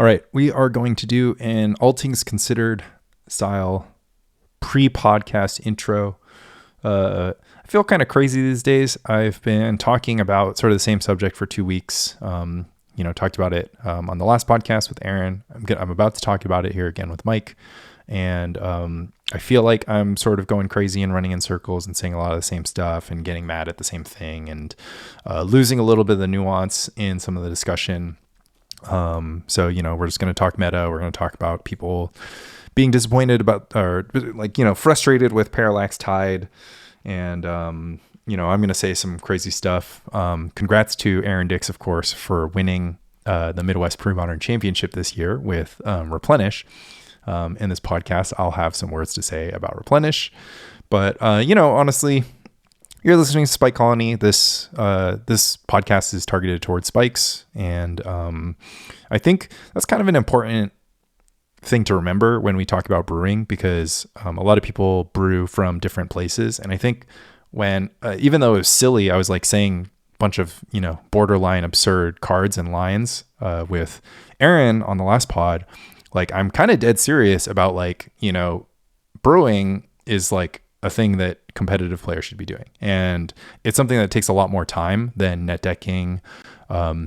All right, we are going to do an All Things Considered style pre-podcast intro. I feel kind of crazy these days. I've been talking about sort of the same subject for 2 weeks. Talked about it on the last podcast with Aaron. I'm about to talk about it here again with Mike. And I feel like I'm sort of going crazy and running in circles and saying a lot of the same stuff and getting mad at the same thing and losing a little bit of the nuance in some of the discussion. We're just going to talk meta. We're going to talk about people being disappointed about, or frustrated with Parallax Tide. And, I'm going to say some crazy stuff. Congrats to Aaron Dix, of course, for winning the Midwest Pre-Modern Championship this year with Replenish. In this podcast, I'll have some words to say about Replenish. But, honestly, you're listening to Spike Colony. This podcast is targeted towards spikes. And I think that's kind of an important thing to remember when we talk about brewing, because a lot of people brew from different places. And I think when, even though it was silly, I was like saying a bunch of, borderline absurd cards and lines with Aaron on the last pod. Like, I'm kind of dead serious about brewing is like a thing that competitive players should be doing. And it's something that takes a lot more time than net decking, David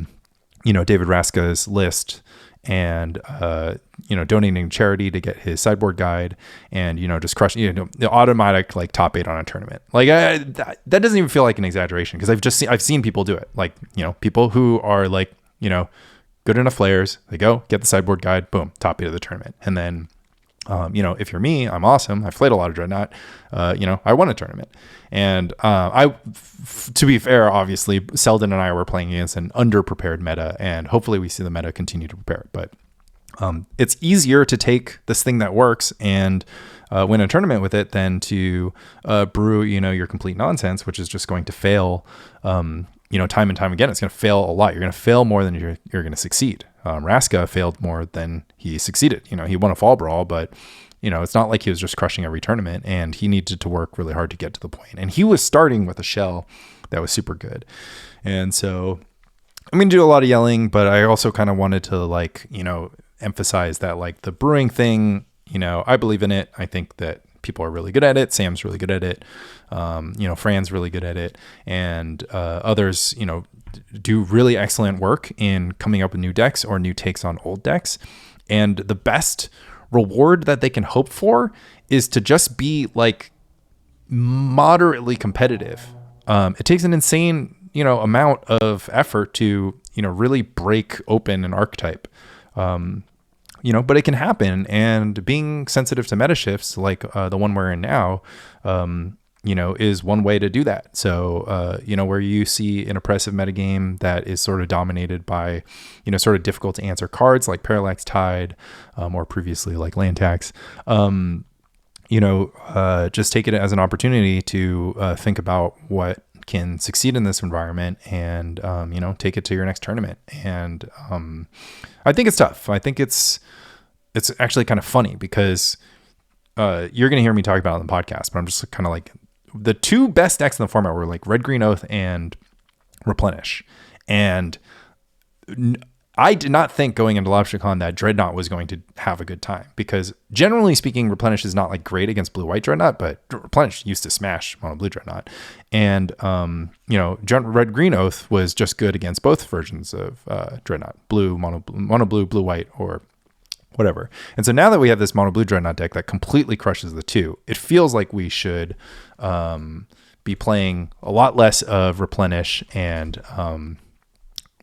Raska's list and, donating to charity to get his sideboard guide and, just crushing, the automatic top 8 on a tournament. Like that doesn't even feel like an exaggeration, because I've seen people do it. Like, people who are good enough players, they go get the sideboard guide, boom, top 8 of the tournament. And then, if you're me, I'm awesome. I've played a lot of Dreadnought. I won a tournament. And to be fair, obviously, Selden and I were playing against an underprepared meta, and hopefully we see the meta continue to prepare it. But it's easier to take this thing that works and win a tournament with it than to brew, your complete nonsense, which is just going to fail. Time and time again, it's going to fail a lot. You're going to fail more than you're going to succeed. Raska failed more than he succeeded. He won a fall brawl, but it's not like he was just crushing every tournament, and he needed to work really hard to get to the point. And he was starting with a shell that was super good. And so I'm going to do a lot of yelling, but I also kind of wanted to emphasize that the brewing thing, I believe in it. I think that people are really good at it. Sam's really good at it. Fran's really good at it. And others, do really excellent work in coming up with new decks or new takes on old decks. And the best reward that they can hope for is to just be moderately competitive. It takes an insane, amount of effort to, really break open an archetype. But it can happen, and being sensitive to meta shifts like the one we're in now, is one way to do that. So, where you see an oppressive metagame that is sort of dominated by, sort of difficult to answer cards like Parallax Tide, or previously like Land Tax, just take it as an opportunity to think about what can succeed in this environment and, take it to your next tournament. And I think it's tough. I think it's actually kind of funny because you're going to hear me talk about it on the podcast, but I'm just kind of the two best decks in the format were Red Green Oath and Replenish. And I did not think going into LobsterCon that Dreadnought was going to have a good time, because generally speaking, Replenish is not great against blue-white Dreadnought, but Replenish used to smash mono-blue Dreadnought. And, Red Green Oath was just good against both versions of Dreadnought, mono-blue, blue-white, or whatever. And so now that we have this mono-blue Dreadnought deck that completely crushes the two, it feels like we should be playing a lot less of Replenish and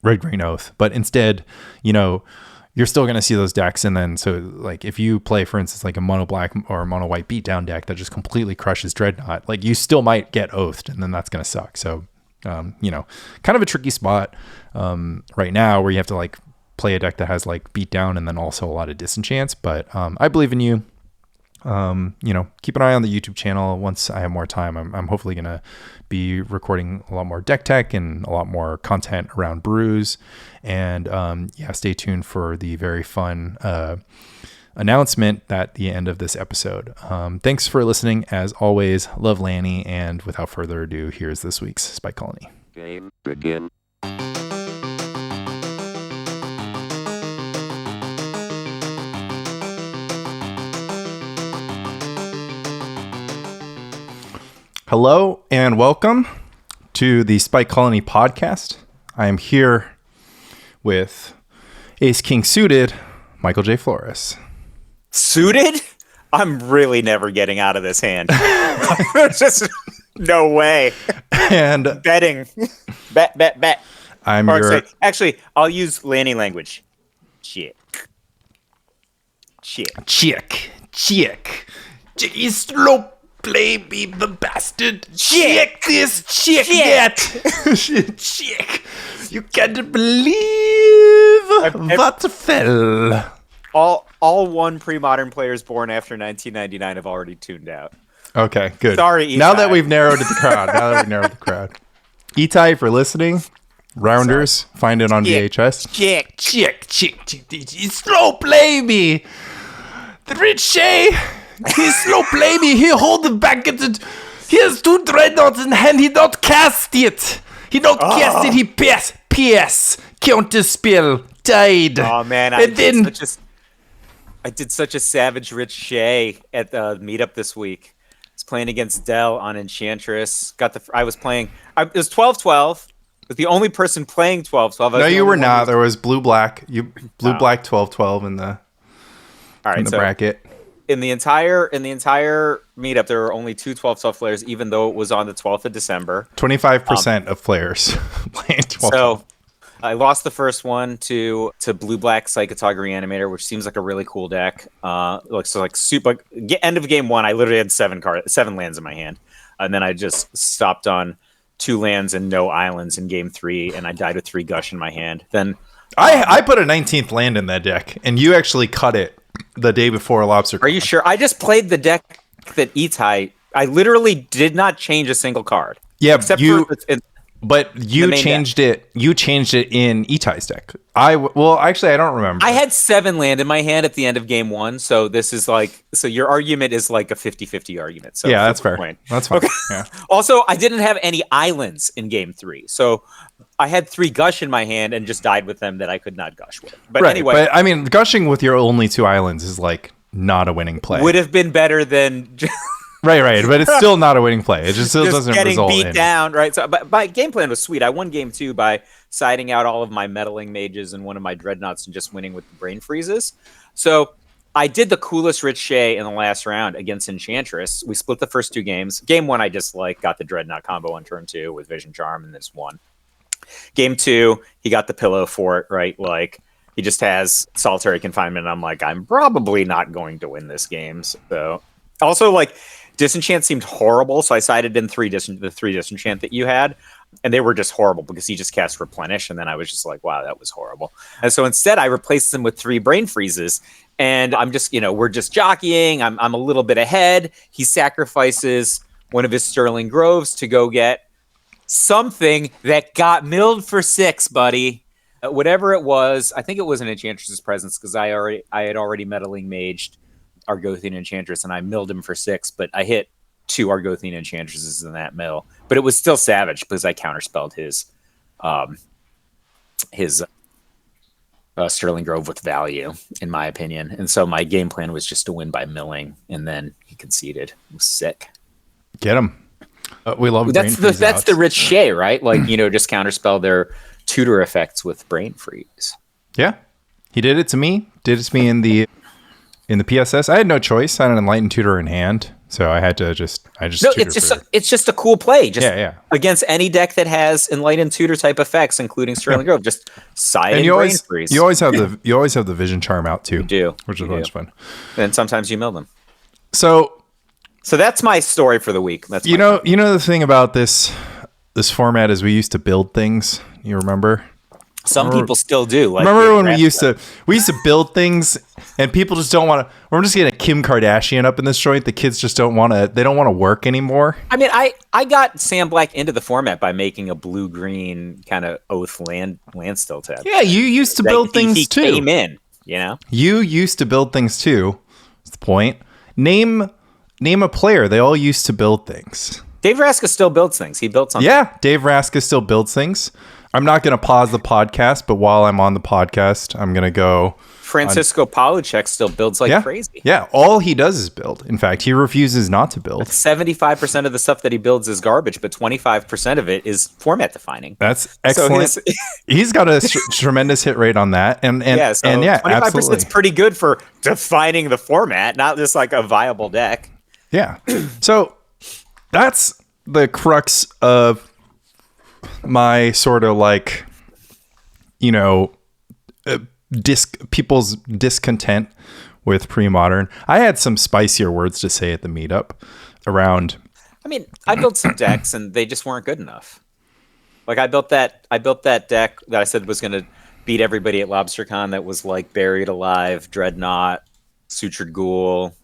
Red Green Oath, but instead, you're still going to see those decks. And then, so if you play, for instance, a mono black or a mono white beatdown deck that just completely crushes Dreadnought, you still might get oathed, and then that's going to suck. So, kind of a tricky spot right now where you have to play a deck that has beat down and then also a lot of disenchants. But I believe in you. Keep an eye on the YouTube channel. Once I have more time, I'm hopefully going to be recording a lot more deck tech and a lot more content around brews. And stay tuned for the very fun announcement at the end of this episode. Thanks for listening. As always, love Lanny. And without further ado, here's this week's Spike Colony. Game begin. Hello and welcome to the Spike Colony podcast. I am here with Ace King suited, Michael J. Flores. Suited? I'm really never getting out of this hand. There's just no way. And betting. Bet. Actually, I'll use Lanny language. Chick. You slow baby, the bastard. Chick this chick yet. Chick. You can't believe what fell. All one pre-modern players born after 1999 have already tuned out. Okay, good. Sorry, Itai. Now that we've narrowed the crowd. Itai, for listening, Rounders, find it on VHS. Chick. You slow baby. The rich Shay. He slow play me. He hold it back. He has 2 dreadnoughts in hand. He don't cast it. Cast it. He PS. Counter spell. Died. Oh man, I did such a savage Rich Shay at the meetup this week. I was playing against Dell on Enchantress. It was 12-12. I was the only person playing 12-12. No, you were not. There was blue-black. Black 12-12 in the bracket. In the entire meetup, there were only 2 12-12 players, even though it was on the 12th of December. 25% of players playing 12-12. So I lost the first one to blue-black Psychotog Reanimator, which seems like a really cool deck. End of game 1, I literally had 7 lands in my hand, and then I just stopped on 2 lands and no islands in game 3, and I died with 3 Gush in my hand. Then I put a 19th land in that deck, and you actually cut it the day before Lobster. Are you sure? I just played the deck that Itai. I literally did not change a single card. Yeah, you changed it. You changed it in Itai's deck. I don't remember. I had 7 land in my hand at the end of game 1, so this is your argument is like a 50-50 argument. So yeah, that's fair. That's fine. Okay. Yeah. Also, I didn't have any islands in game 3, so I had 3 Gush in my hand and just died with them that I could not Gush with. But anyway, but I mean, gushing with your only 2 islands is like not a winning play. Would have been better than. Right, but it's still not a winning play. It just still doesn't result in getting beat down, right? So, but my game plan was sweet. I won game 2 by siding out all of my meddling mages and one of my dreadnoughts and just winning with the brain freezes. So I did the coolest Rich Shay in the last round against Enchantress. We split the first 2 games. Game 1, I just got the dreadnought combo on turn 2 with Vision Charm and this won. Game 2, he got the pillow fort, right? He just has solitary confinement. And I'm like, I'm probably not going to win this game. So also Disenchant seemed horrible, so I sided in the 3 Disenchant that you had, and they were just horrible because he just cast Replenish, and then I was just like, wow, that was horrible. And so instead, I replaced them with 3 Brain Freezes, and I'm just, we're just jockeying. I'm a little bit ahead. He sacrifices one of his Sterling Groves to go get something that got milled for 6, buddy. Whatever it was, I think it was an Enchantress's Presence because I had already Meddling Maged Argothian Enchantress, and I milled him for 6, but I hit 2 Argothian Enchantresses in that mill. But it was still savage because I counterspelled his Sterling Grove with value, in my opinion. And so my game plan was just to win by milling, and then he conceded. It was sick. Get him. We love that's the Rich Shay, right? Just counterspell their tutor effects with Brain Freeze. Yeah, he did it to me. Did it to me in the PSS. I had no choice. I had an Enlightened Tutor in hand, so I had to it's just a cool play. Yeah. Against any deck that has Enlightened Tutor type effects, including Sterling Grove, just side and Brain Freeze. You always have the Vision Charm out too. You do, which is much fun. And sometimes you mill them. So that's my story for the week. That's the thing about this format is we used to build things. You remember? Some people still do. Remember when we used to build things and people just don't want to. We're just getting a Kim Kardashian up in this joint. The kids just don't want to. They don't want to work anymore. I mean, I got Sam Black into the format by making a blue-green kind of Oath land still tab. Yeah, you used to build things too. He came in, You used to build things too. That's the point. Name a player. They all used to build things. Dave Raska still builds things. He built something. Yeah, Dave Raska still builds things. I'm not going to pause the podcast, but while I'm on the podcast, I'm going to go. Francisco Paluchek still builds like crazy. Yeah, all he does is build. In fact, he refuses not to build. 75% of the stuff that he builds is garbage, but 25% of it is format defining. That's excellent. So he's got a tremendous hit rate on that. And 25% is pretty good for defining the format, not just like a viable deck. Yeah. So that's the crux of my sort of like, people's discontent with pre-modern. I had some spicier words to say at the meetup around. I mean, I built some decks and they just weren't good enough. Like I built that deck that I said was going to beat everybody at LobsterCon. That was like Buried Alive, Dreadnought, Sutured Ghoul.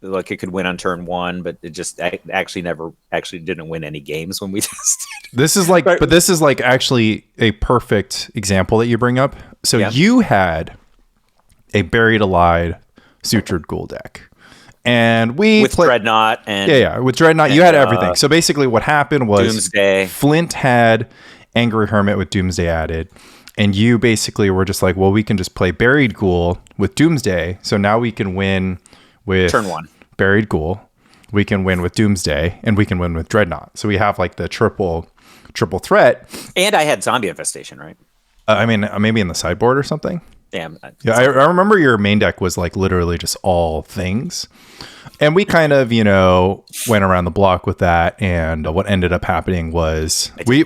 Like it could win on turn 1, but it just actually never didn't win any games when we tested. This is like, but this is like actually a perfect example that you bring up. So you had a Buried Alive, Sutured Ghoul deck, and with Dreadnought and with Dreadnought you had everything. So basically, what happened was Doomsday. Flint had Angry Hermit with Doomsday added, and you basically were just like, well, we can just play Buried Ghoul with Doomsday, so now we can win with turn 1. Buried Ghoul, we can win with Doomsday, and we can win with Dreadnought. So we have like the triple threat. And I had Zombie Infestation, right? I mean, maybe in the sideboard or something. Damn. Yeah, I remember your main deck was like literally just all things. And we kind of, went around the block with that. And what ended up happening was we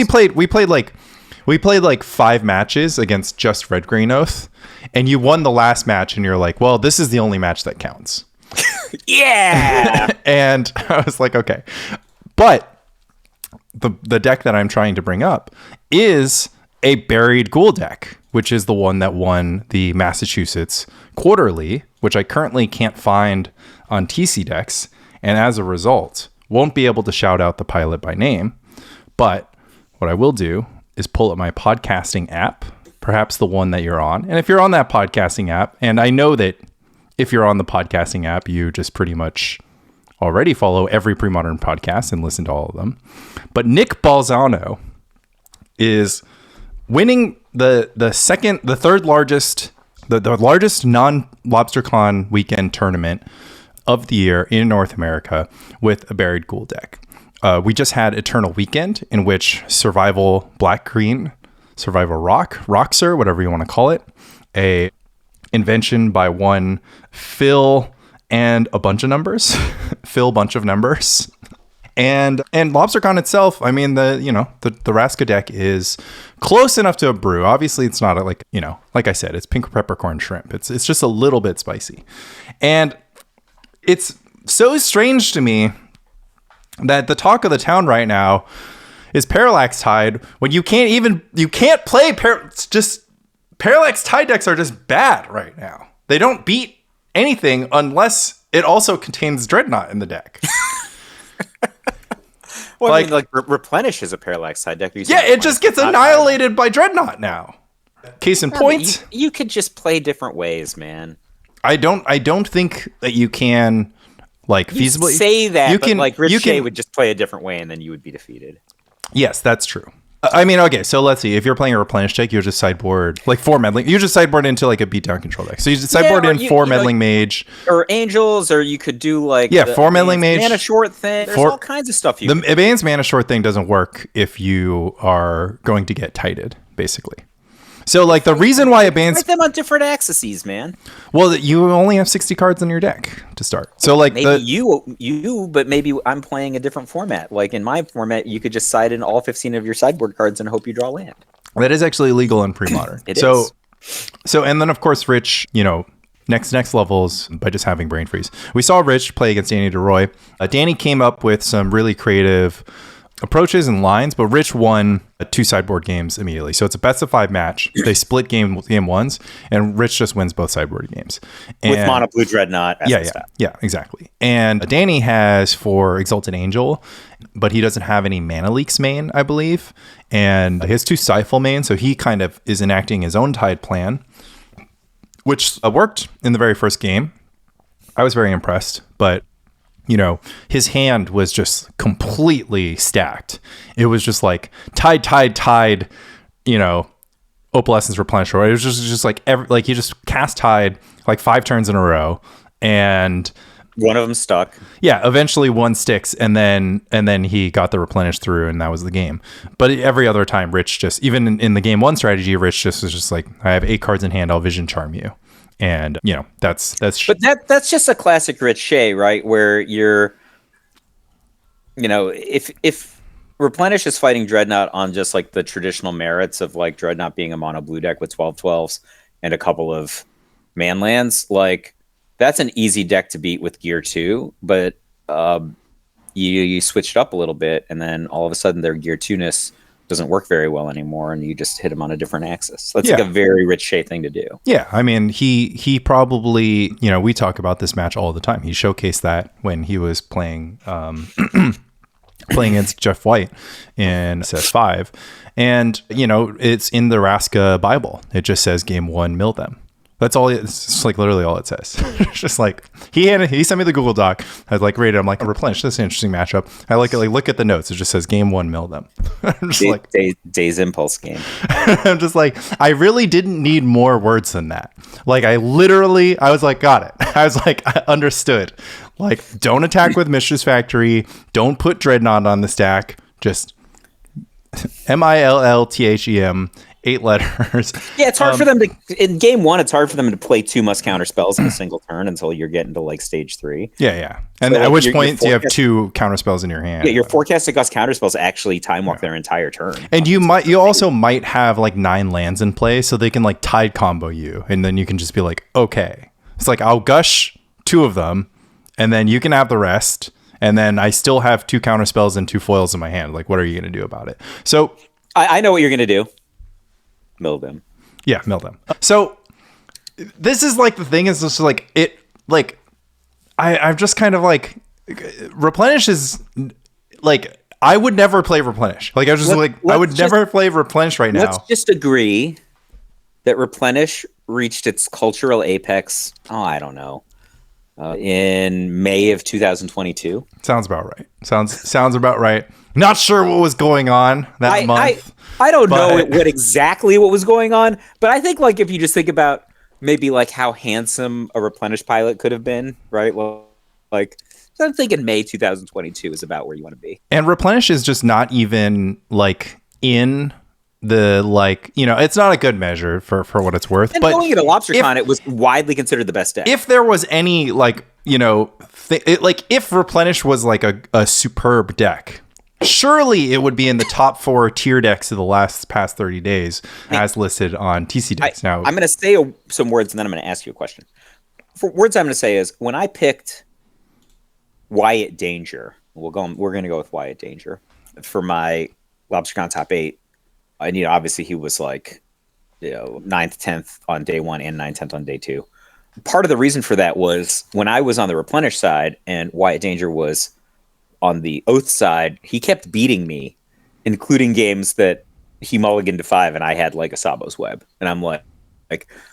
played like 5 matches against just Red Green Oath. And you won the last match and you're like, well, this is the only match that counts. Yeah. And I was like, okay. But the deck that I'm trying to bring up is a Buried Ghoul deck, which is the one that won the Massachusetts Quarterly, which I currently can't find on TC decks, and as a result, won't be able to shout out the pilot by name. But what I will do is pull up my podcasting app, perhaps the one that you're on. And if you're on that podcasting app, and I know that if you're on the podcasting app, you just pretty much already follow every pre-modern podcast and listen to all of them. But Nick Balzano is winning the third largest non-LobsterCon weekend tournament of the year in North America with a Buried Ghoul deck. We just had Eternal Weekend, in which Survival Black-Green, Survival Roxer, whatever you want to call it, a invention by one Phil and a bunch of numbers. Phil bunch of numbers. And LobsterCon itself, I mean, the Raska deck is close enough to a brew. Obviously, it's not like I said, it's pink peppercorn shrimp. It's just a little bit spicy. And it's so strange to me that the talk of the town right now is Parallax Tide when you can't play Parallax Tide decks are just bad right now. They don't beat anything unless it also contains Dreadnought in the deck. Well, I mean, Replenish is a Parallax Tide deck. Yeah, it just gets annihilated by Dreadnought now. Case in point, you could just play different ways, man. I don't think that you can feasibly say that. You can, but Ricochet would just play a different way, and then you would be defeated. Yes, that's true. I mean, okay, so let's see. If you're playing a Replenish deck, you just sideboard 4 meddling. You just sideboard into a beatdown control deck. So you just sideboard in 4 meddling mage, or angels, or you could do 4 meddling mage, mana short thing. There's all kinds of stuff. The Advanced mana short thing doesn't work if you are going to get tighted, basically. So the reason why Advanced them on different axes, man. Well, you only have 60 cards in your deck to start. So maybe you, but maybe I'm playing a different format. Like in my format, you could just side in all 15 of your sideboard cards and hope you draw land. That is actually legal in pre-modern. It is. So and then of course Rich, next levels by just having brain freeze. We saw Rich play against Danny DeRoy. Danny came up with some really creative approaches and lines, but Rich won 2 sideboard games immediately. So it's a best of 5 match. They split game ones, and Rich just wins both sideboard games. With Mono Blue Dreadnought. Yeah, exactly. And Danny has 4 Exalted Angel, but he doesn't have any Mana Leaks main, I believe. And he has 2 Stifle main, so he kind of is enacting his own Tide plan, which worked in the very first game. I was very impressed, but you know, his hand was just completely stacked. It was just like tide, you know, Opalescence Replenish. It was just like he just cast Tide like 5 turns in a row, and one of them stuck. Yeah, eventually one sticks, and then he got the Replenish through, and that was the game. But every other time, Rich just, even in the game 1 strategy, Rich just was just like, I have 8 cards in hand, I'll Vision Charm you. And, you know, that's but that's just a classic Rich Shea, right? Where you're, you know, if Replenish is fighting Dreadnought on just like the traditional merits of like Dreadnought being a mono blue deck with 12/12s and a couple of man lands, like that's an easy deck to beat with Gear 2. But you switch it up a little bit, and then all of a sudden their Gear 2-ness doesn't work very well anymore, and you just hit him on a different axis. That's like a very Rich Shea thing to do. Yeah, I mean, he probably, you know, we talk about this match all the time. He showcased that when he was playing playing against Jeff White in set 5, and you know, it's in the Raska Bible. It just says game 1, mill them. That's all. It's just like literally all it says. It's just like he sent me the Google Doc. I like rated. I'm like, Replenish. This is an interesting matchup. I like it. Like, look at the notes. It just says game 1, mill them. I'm just like Days Impulse game. I'm just like, I really didn't need more words than that. Like I was like, got it. I was like, I understood. Like, don't attack with Mistress Factory. Don't put Dreadnought on the stack. Just MILLTHEM. 8 letters. Yeah, it's hard for them to, in game 1, it's hard for them to play 2 must counter spells in a single turn until you're getting to like stage 3. Yeah. And so, at which point you have 2 counter spells in your hand. Yeah, your forecasted cost counter spells actually time walk their entire turn. And you also might have like 9 lands in play, so they can like tide combo you, and then you can just be like, okay. It's like, I'll gush 2 of them, and then you can have the rest, and then I still have 2 counter spells and 2 foils in my hand. Like, what are you going to do about it? So I know what you're going to do. Mill them. Yeah, mill them. So this is like the thing is just like it, like I'm just kind of like, Replenish is like, I would never play Replenish. Like I was just I would never play Replenish right now. Let's just agree that Replenish reached its cultural apex. Oh, I don't know. In May of 2022. Sounds about right. Sounds about right. Not sure what was going on that month. I don't know what was going on, but I think like if you just think about maybe like how handsome a Replenish pilot could have been, right? Well, like I'm thinking May 2022 is about where you want to be. And Replenish is just not even like in the, like, you know, it's not a good measure for what it's worth. And but going into LobsterCon, it was widely considered the best deck. If there was any like, you know, like if Replenish was like a superb deck, surely it would be in the top 4 tier decks of the past 30 days as listed on TC decks. Now I'm going to say some words and then I'm going to ask you a question. For words I'm going to say is when I picked Wyatt Danger, we're going to go with Wyatt Danger for my LobsterCon top 8. I need, obviously he was like, you know, 9th, 10th on day 1 and 9th, 10th on day 2. Part of the reason for that was when I was on the Replenish side and Wyatt Danger was on the Oath side, he kept beating me, including games that he mulliganed to 5 and I had like a Sabo's Web. And I'm like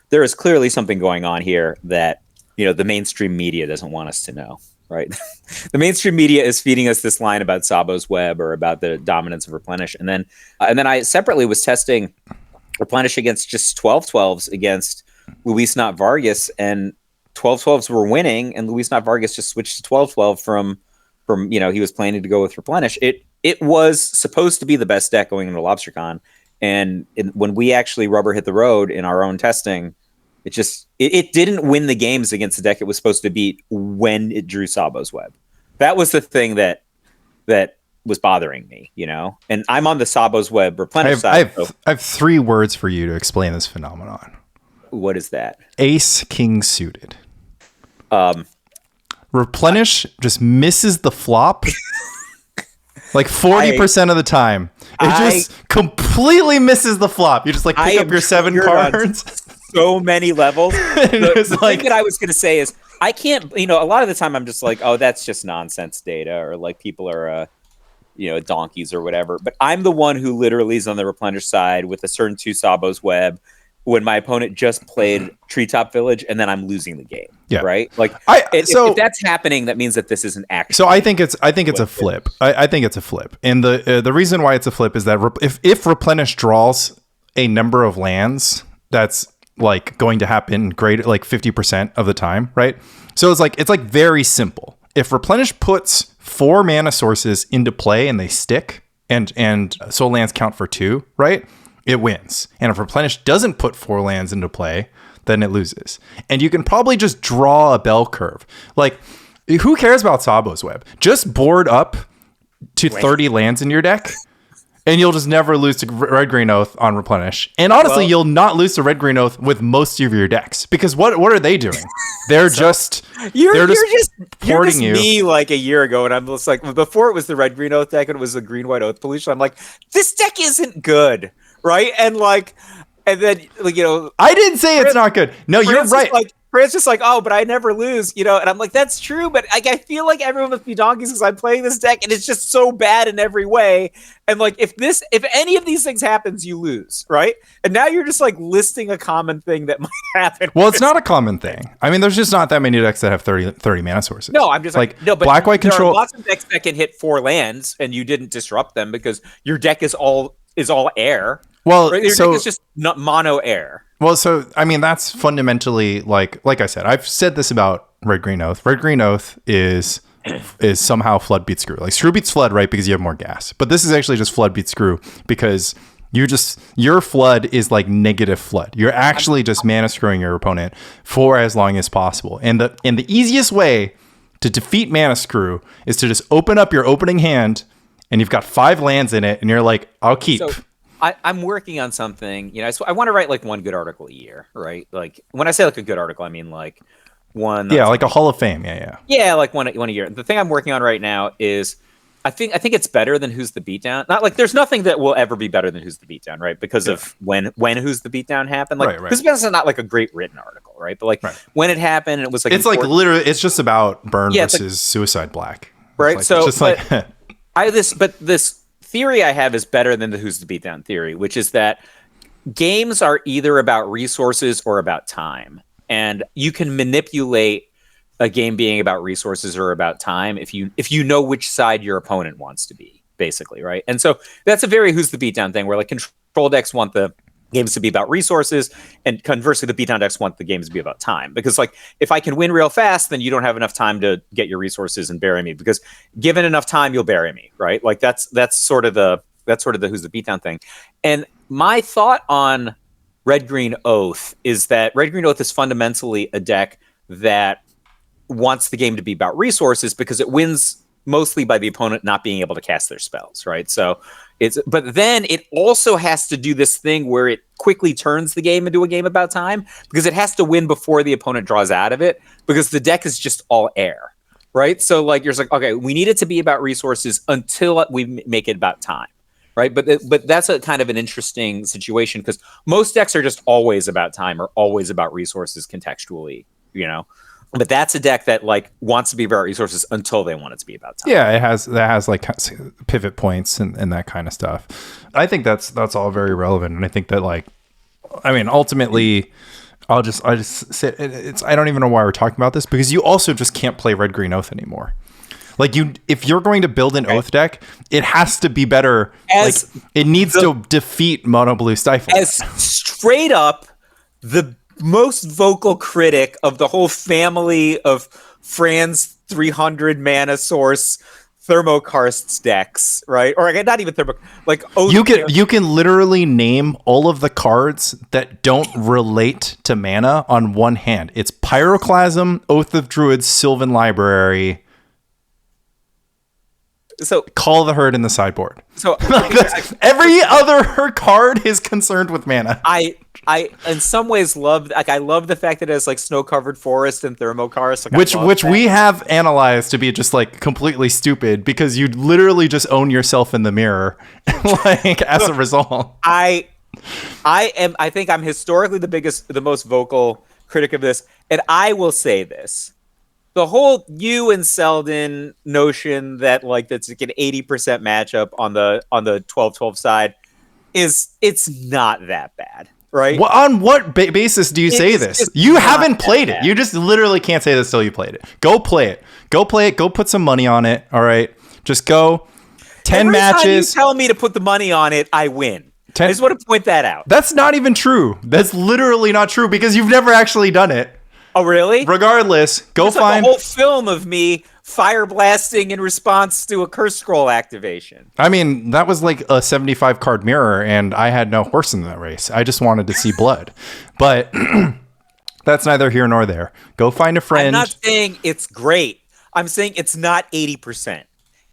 there is clearly something going on here that, you know, the mainstream media doesn't want us to know, right? The mainstream media is feeding us this line about Sabo's Web or about the dominance of Replenish. And then I separately was testing Replenish against just 12/12s against Luis Not Vargas, and 12/12s were winning, and Luis Not Vargas just switched to 12/12 from, you know, he was planning to go with Replenish. It was supposed to be the best deck going into LobsterCon, and when we actually rubber hit the road in our own testing, it didn't win the games against the deck it was supposed to beat when it drew Sabo's Web. That was the thing that was bothering me, you know. And I'm on the Sabo's Web Replenish side. I have 3 words for you to explain this phenomenon. What is that? Ace King suited. Replenish just misses the flop like 40% of the time. It just completely misses the flop. You just like pick up your 7 cards. So many levels. The thing that I was going to say is I can't, you know, a lot of the time I'm just like, oh, that's just nonsense data, or like people are, you know, donkeys or whatever. But I'm the one who literally is on the Replenish side with a certain 2 Sabo's Web when my opponent just played Treetop Village and then I'm losing the game. Yeah. Right. Like if that's happening, that means that this isn't actually. So I think it's a flip. I think it's a flip. And the reason why it's a flip is that if Replenish draws a number of lands that's like going to happen greater like 50% of the time, right? So it's like very simple. If Replenish puts 4 mana sources into play and they stick and soul lands count for 2, right? It wins. And if Replenish doesn't put 4 lands into play, then it loses. And you can probably just draw a bell curve. Like, who cares about Sabo's Web? Just board up to 30 lands in your deck, and you'll just never lose to Red Green Oath on Replenish. And honestly, you'll not lose to Red Green Oath with most of your decks, because what are they doing? They're just porting you. Me like a year ago, and I'm just like, before it was the Red Green Oath deck and it was the Green White Oath Pollution, I'm like, this deck isn't good, right? And then I didn't say it's not good. No, you're right. Brand's just like, oh, but I never lose, and I'm like, that's true, but I feel like everyone must be donkeys because I'm playing this deck and it's just so bad in every way. And like, if any of these things happens, you lose, right? And now you're just like listing a common thing that might happen. Well, it's not a common thing. I mean, there's just not that many decks that have 30 mana sources. No, I'm just like no, but Black-White control. There are lots of decks that can hit 4 lands and you didn't disrupt them because your deck is all air. Well, right? Your deck is just not mono air. Well, so I mean, that's fundamentally like I said, I've said this about Red Green Oath. Red Green Oath is somehow flood beats screw. Like screw beats flood, right? Because you have more gas. But this is actually just flood beats screw because your flood is like negative flood. You're actually just mana screwing your opponent for as long as possible. And the easiest way to defeat mana screw is to just open up your opening hand and you've got 5 lands in it and you're like, I'll keep. So, I'm working on something, so I want to write like one good article a year, right? Like when I say like a good article, I mean like one. Yeah, like a Hall of Fame. Yeah. Yeah, like one a year. The thing I'm working on right now is I think it's better than Who's the Beatdown. Not like there's nothing that will ever be better than Who's the Beatdown, right? Because of when Who's the Beatdown happened. Like Who's the Beatdown is not like a great written article, right? But like when it happened, it was like it's important. Like literally, it's just about Burn versus Suicide Black, right? Like, so just like this theory I have is better than the Who's the Beatdown theory, which is that games are either about resources or about time. And you can manipulate a game being about resources or about time if you know which side your opponent wants to be, basically, right? And so that's a very Who's the Beatdown thing where like control decks want the games to be about resources, and conversely the beatdown decks want the games to be about time, because like if I can win real fast, then you don't have enough time to get your resources and bury me, because given enough time you'll bury me, right? Like that's sort of the Who's the Beatdown thing. And my thought on Red Green Oath is that Red Green Oath is fundamentally a deck that wants the game to be about resources because it wins mostly by the opponent not being able to cast their spells, right? So but then it also has to do this thing where it quickly turns the game into a game about time, because it has to win before the opponent draws out of it, because the deck is just all air, right? So like you're like, okay, we need it to be about resources until we make it about time, right? But that's a kind of an interesting situation, because most decks are just always about time or always about resources contextually, But that's a deck that like wants to be about resources until they want it to be about time. Yeah, that has like pivot points and that kind of stuff. I think that's all very relevant, and I think that like, I mean, ultimately, I just say I don't even know why we're talking about this, because you also just can't play Red Green Oath anymore. Like if you're going to build an Oath deck, it has to be better. It needs to defeat Mono Blue Stifle. As straight up the most vocal critic of the whole family of Fran's 300 mana source Thermokarsts decks, right? Or not even like Oath. You can literally name all of the cards that don't relate to mana on one hand. It's Pyroclasm, Oath of Druids, Sylvan Library. So Call the Herd in the sideboard. So every other card is concerned with mana. I in some ways love the fact that it has like Snow-Covered Forest and Thermokarst, which we have analyzed to be just like completely stupid, because you literally just own yourself in the mirror like as a result. I think I'm historically the most vocal critic of this, and I will say this. The whole you and Selden notion that like that's like an 80% matchup on the 12-12 side it's not that bad. right? On what basis do you say this? You haven't played it. You just literally can't say this till you played it. Go play it. Go play it. Go put some money on it. All right. Just go. 10 matches. Every time you tell me to put the money on it, I win. I just want to point that out. That's not even true. That's literally not true because you've never actually done it. Oh, really? Regardless, go There's find like a whole film of me fire blasting in response to a curse scroll activation. I mean, that was like a 75 card mirror, and I had no horse in that race. I just wanted to see blood. But that's neither here nor there. Go find a friend. I'm not saying it's great. I'm saying it's not 80%.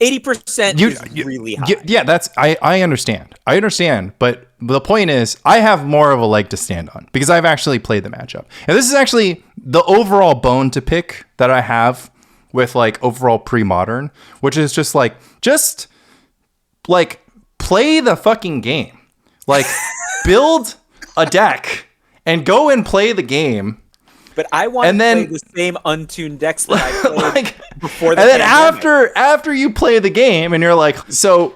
80% is really high. Yeah, I understand. I understand, but the point is I have more of a leg to stand on because I've actually played the matchup. And this is actually the overall bone to pick that I have with like overall pre-modern, which is just like play the fucking game. Like build a deck and go and play the game. But I want to play the same untuned decks that I played before the pandemic. And then after you play the game and you're like, so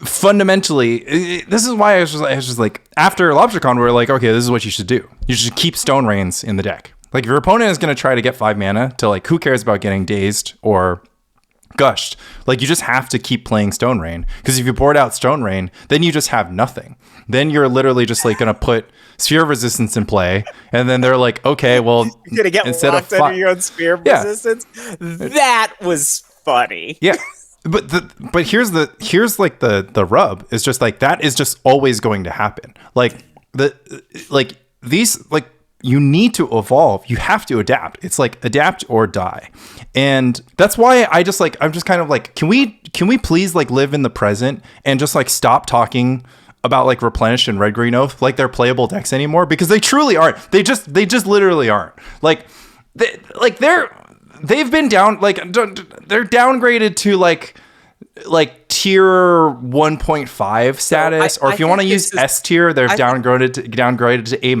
fundamentally, this is why I was just like, after LobsterCon, we were like, okay, this is what you should do. You should keep Stone Rains in the deck. Like if your opponent is going to try to get 5 mana to like, who cares about getting dazed or gushed? Like you just have to keep playing Stone Rain because if you board out Stone Rain, then you just have nothing. Then you're literally just like going to put Sphere of Resistance in play, and then they're like, okay, well, you're gonna get instead locked under your own Sphere of Resistance. That was funny. Yeah, but here's like the rub is just like that is just always going to happen. You need to evolve. You have to adapt. It's like adapt or die. And that's why I'm just kind of like, can we please like live in the present and just like stop talking about like Replenish and Red Green Oath like they're playable decks anymore, because they truly aren't. They just literally aren't. They've been down, like they're downgraded to like tier 1.5 status, or if you want to use S tier, they're downgraded to A-.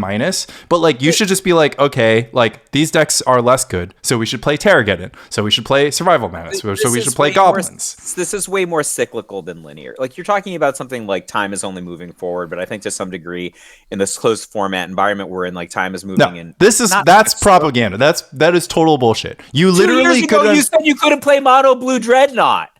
But like you should just be like, okay, like these decks are less good, so we should play Terrageddon, so we should play Survival Madness, so we should play Goblins. This is way more cyclical than linear. Like you're talking about something like time is only moving forward, but I think to some degree in this closed format environment we're in, like time is moving in. That's propaganda. That is total bullshit. You literally you said you couldn't play Mono Blue Dreadnought.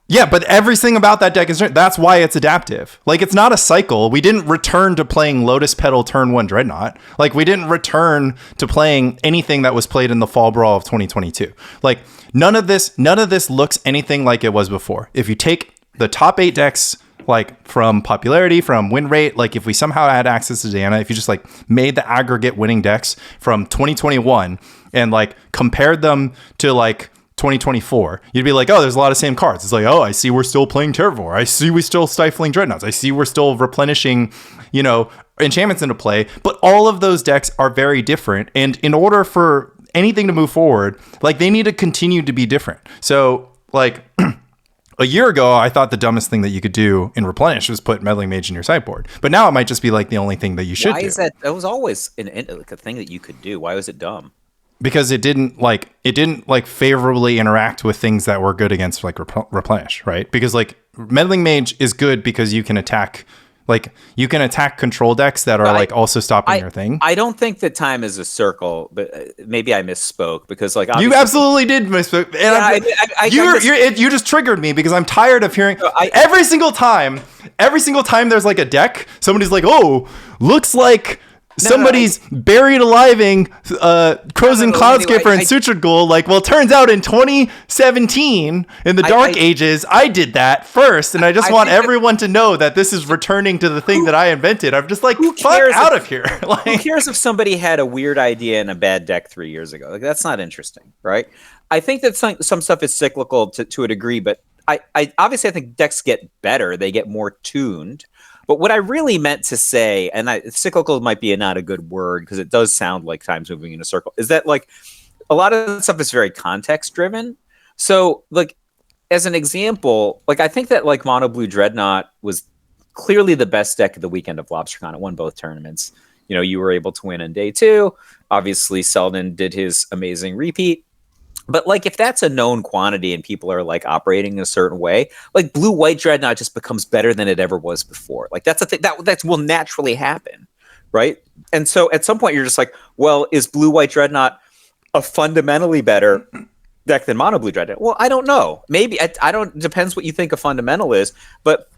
Yeah, but everything about that deck is that's why it's adaptive. Like it's not a cycle. We didn't return to playing Lotus Petal turn 1 Dreadnought. Like we didn't return to playing anything that was played in the Fall Brawl of 2022. Like none of this looks anything like it was before. If you take the top 8 decks like from popularity, from win rate, like if we somehow had access to Dana, if you just like made the aggregate winning decks from 2021 and like compared them to like 2024, you'd be like, oh, there's a lot of same cards. It's like, oh, I see we're still playing Terravor. I see we're still stifling Dreadnoughts. I see we're still replenishing, enchantments into play. But all of those decks are very different. And in order for anything to move forward, like they need to continue to be different. So like a year ago, I thought the dumbest thing that you could do in Replenish was put Meddling Mage in your sideboard. But now it might just be like the only thing that you should do. Why is that? That was always a thing that you could do. Why was it dumb? Because it didn't favorably interact with things that were good against like Replenish, right? Because like Meddling Mage is good because you can attack control decks that are also stopping your thing. I don't think that time is a circle, but maybe I misspoke because like you absolutely did misspoke, and you just triggered me because I'm tired of hearing every single time there's like a deck, somebody's like, oh, looks like somebody's buried aliving Crows and Cloudskipper and Sutured Ghoul. Like, well, it turns out in 2017, in the Dark Ages, I did that first, and I just want everyone to know that this is returning to the thing that I invented. I'm just like, fuck out of here. Like, who cares if somebody had a weird idea in a bad deck 3 years ago? Like, that's not interesting, right? I think that some stuff is cyclical to a degree, but I obviously I think decks get better. They get more tuned. But what I really meant to say, and cyclical might be not a good word because it does sound like time's moving in a circle, is that like a lot of the stuff is very context driven. So like as an example, like I think that like Mono Blue Dreadnought was clearly the best deck of the weekend of LobsterCon. It won both tournaments. You were able to win on day 2. Obviously, Selden did his amazing repeat. But like if that's a known quantity and people are like operating in a certain way, like Blue-White Dreadnought just becomes better than it ever was before. Like that's a thing that will naturally happen, right? And so at some point you're just like, well, is Blue White Dreadnought a fundamentally better deck than Mono Blue Dreadnought? Well, I don't know. Maybe I don't. Depends what you think a fundamental is. But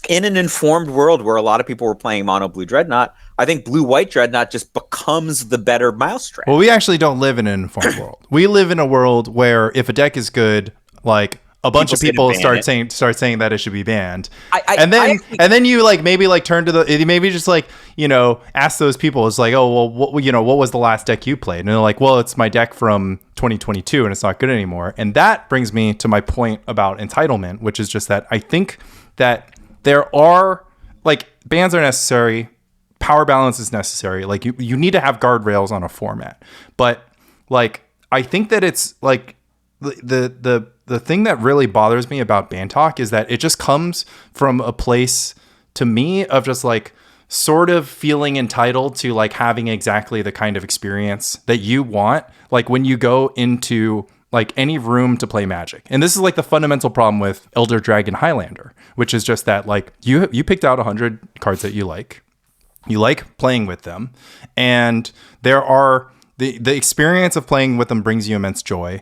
in an informed world where a lot of people were playing Mono Blue Dreadnought, I think Blue White Dreadnought just becomes the better mousetrap. Well, we actually don't live in an informed world. We live in a world where if a deck is good, like a bunch of people start saying that it should be banned, and then you like maybe like turn to the maybe just like ask those people. It's like, oh well, what was the last deck you played? And they're like, well, it's my deck from 2022 and it's not good anymore. And that brings me to my point about entitlement, which is just that I think that there are like bans are necessary, power balance is necessary. Like you need to have guardrails on a format, but like I think that it's like the thing that really bothers me about ban talk is that it just comes from a place to me of just like sort of feeling entitled to like having exactly the kind of experience that you want, like when you go into like any room to play Magic. And this is like the fundamental problem with Elder Dragon Highlander, which is just that like you picked out 100 cards that you like playing with them, and there are the experience of playing with them brings you immense joy.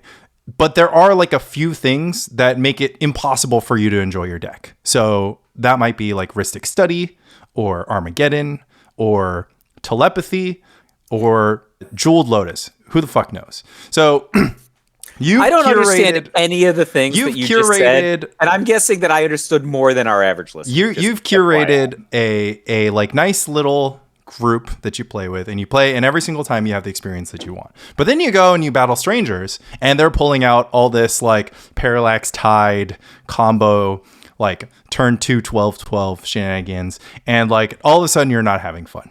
But there are like a few things that make it impossible for you to enjoy your deck. So that might be like Rhystic Study or Armageddon or Telepathy or Jeweled Lotus. Who the fuck knows? So I don't understand any of the things that you just said, and I'm guessing that I understood more than our average listener. You've curated a like nice little group that you play with, and you play, and every single time you have the experience that you want. But then you go and you battle strangers, and they're pulling out all this like Parallax Tide combo, like turn 2 12/12 shenanigans, and like all of a sudden you're not having fun.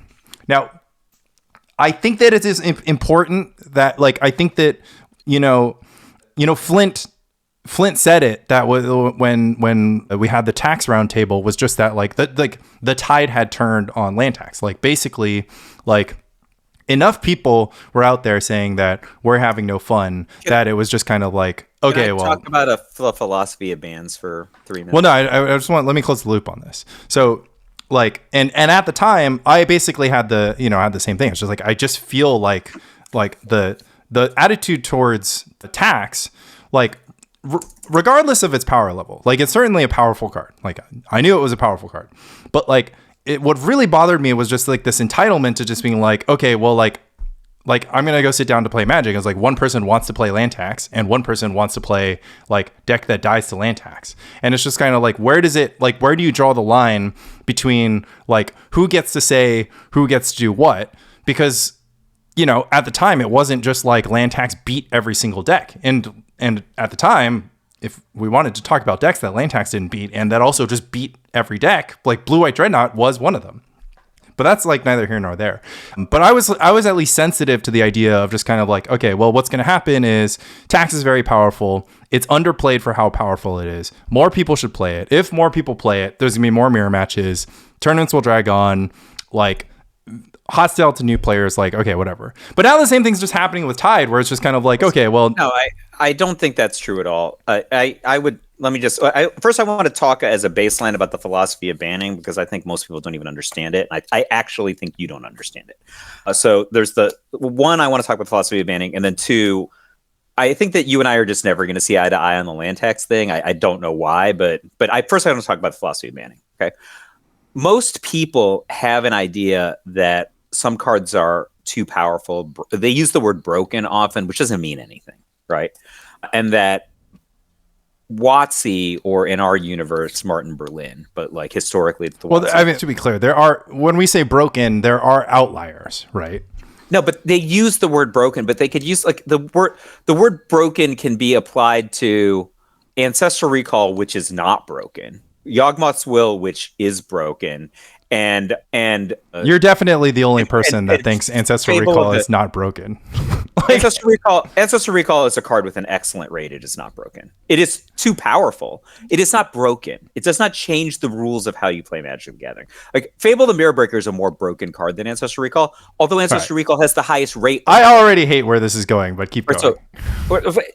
Now, I think that it is important that like I think that Flint said it, that was when we had the tax roundtable, was just that like the tide had turned on land tax. Like basically like enough people were out there saying that we're having no fun, that it was just kind of like, okay, well, talk about a philosophy of bans for 3 minutes. Well, no, I just let me close the loop on this. So like, and at the time I basically had the same thing. It's just like, I just feel like the attitude towards the tax, like, regardless of its power level, like it's certainly a powerful card. Like I knew it was a powerful card, but like what really bothered me was just like this entitlement to just being like, okay, well, like I'm gonna go sit down to play Magic. It's like one person wants to play land tax and one person wants to play like deck that dies to land tax, and it's just kind of like, where do you draw the line between like who gets to say who gets to do what? Because at the time it wasn't just like land tax beat every single deck, and at the time, if we wanted to talk about decks that land tax didn't beat and that also just beat every deck, like Blue White Dreadnought was one of them. But that's like neither here nor there. But I was at least sensitive to the idea of just kind of like, okay, well, what's going to happen is tax is very powerful. It's underplayed for how powerful it is. More people should play it. If more people play it, there's going to be more mirror matches. Tournaments will drag on. Like, hostile to new players, like, okay, whatever. But now the same thing's just happening with Tide, where it's just kind of like, okay, well, no, I don't think that's true at all. I would let me just first I want to talk as a baseline about the philosophy of banning, because I think most people don't even understand it. I actually think you don't understand it. So there's the one, I want to talk about the philosophy of banning, and then two, I think that you and I are just never going to see eye to eye on the land tax thing. I don't know why, but I want to talk about the philosophy of banning. Okay, most people have an idea that some cards are too powerful. They use the word broken often, which doesn't mean anything, right? And that WotC, or in our universe, Martin Berlin, but like historically, it's the well, I mean, to be clear, when we say broken, there are outliers, right? No, but they use the word broken, but they could use like the word broken can be applied to Ancestral Recall, which is not broken, Yawgmoth's Will, which is broken, and you're definitely the only person that thinks Ancestral Recall is not broken. Ancestral Recall is a card with an excellent rate. It is not broken. It is too powerful. It is not broken. It does not change the rules of how you play Magic the Gathering. Like Fable the Mirror Breaker is a more broken card than Ancestral Recall, although Ancestral Recall has the highest rate. I already hate where this is going, but keep going. So,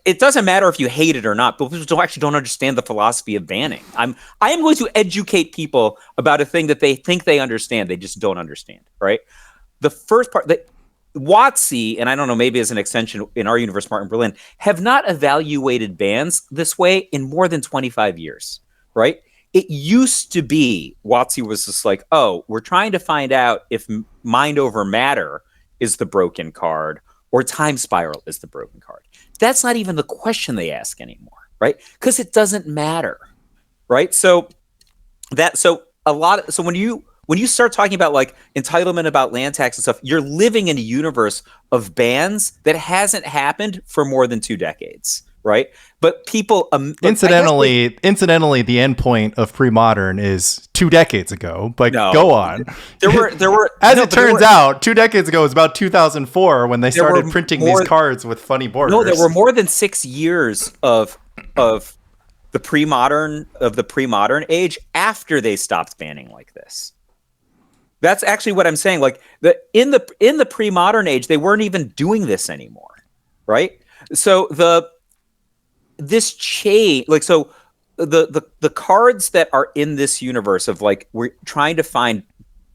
it doesn't matter if you hate it or not, but people actually don't understand the philosophy of banning. I am going to educate people about a thing that they think they understand. They just don't understand, right? the first part that WotC, and I don't know, maybe as an extension in our universe, Martin Berlin, have not evaluated bands this way in more than 25 years, right? It used to be WotC was just like, oh, we're trying to find out if Mind Over Matter is the broken card or Time Spiral is the broken card. That's not even the question they ask anymore, right? Because it doesn't matter, right? So when you start talking about like entitlement about land tax and stuff, you're living in a universe of bans that hasn't happened for more than 2 decades, right? But people, incidentally, the end point of pre-modern is 2 decades ago. But no, go on. There were. As it turns out, 2 decades ago was about 200004 when they started printing these cards with funny borders. No, there were more than 6 years of the pre-modern age after they stopped banning like this. That's actually what I'm saying. Like in the pre-modern age, they weren't even doing this anymore, right? So this change, like, so the cards that are in this universe of like, we're trying to find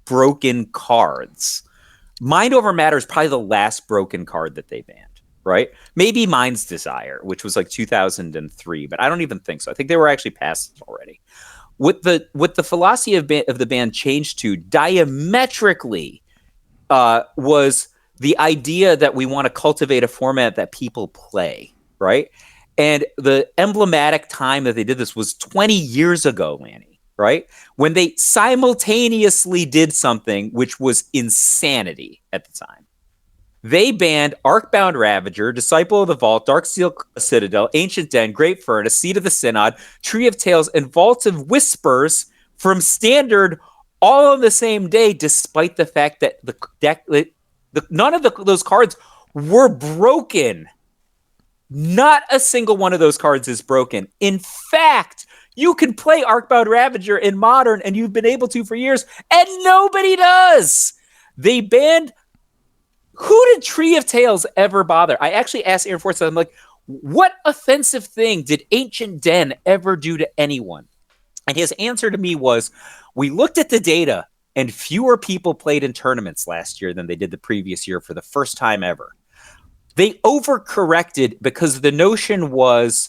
broken cards. Mind Over Matter is probably the last broken card that they banned, right? Maybe Mind's Desire, which was like 2003, but I don't even think so. I think they were actually past already. What the philosophy of the band changed to diametrically was the idea that we want to cultivate a format that people play, right? And the emblematic time that they did this was 20 years ago, Lanny, right? When they simultaneously did something which was insanity at the time. They banned Arcbound Ravager, Disciple of the Vault, Darksteel Citadel, Ancient Den, Great Furnace, Seed of the Synod, Tree of Tales, and Vault of Whispers from Standard all on the same day, despite the fact that the deck, none of those cards were broken. Not a single one of those cards is broken. In fact, you can play Arcbound Ravager in Modern, and you've been able to for years, and nobody does. They banned... Who did Tree of Tales ever bother? I actually asked Aaron Forsyth, I'm like, what offensive thing did Ancient Den ever do to anyone? And his answer to me was, we looked at the data, and fewer people played in tournaments last year than they did the previous year for the first time ever. They overcorrected because the notion was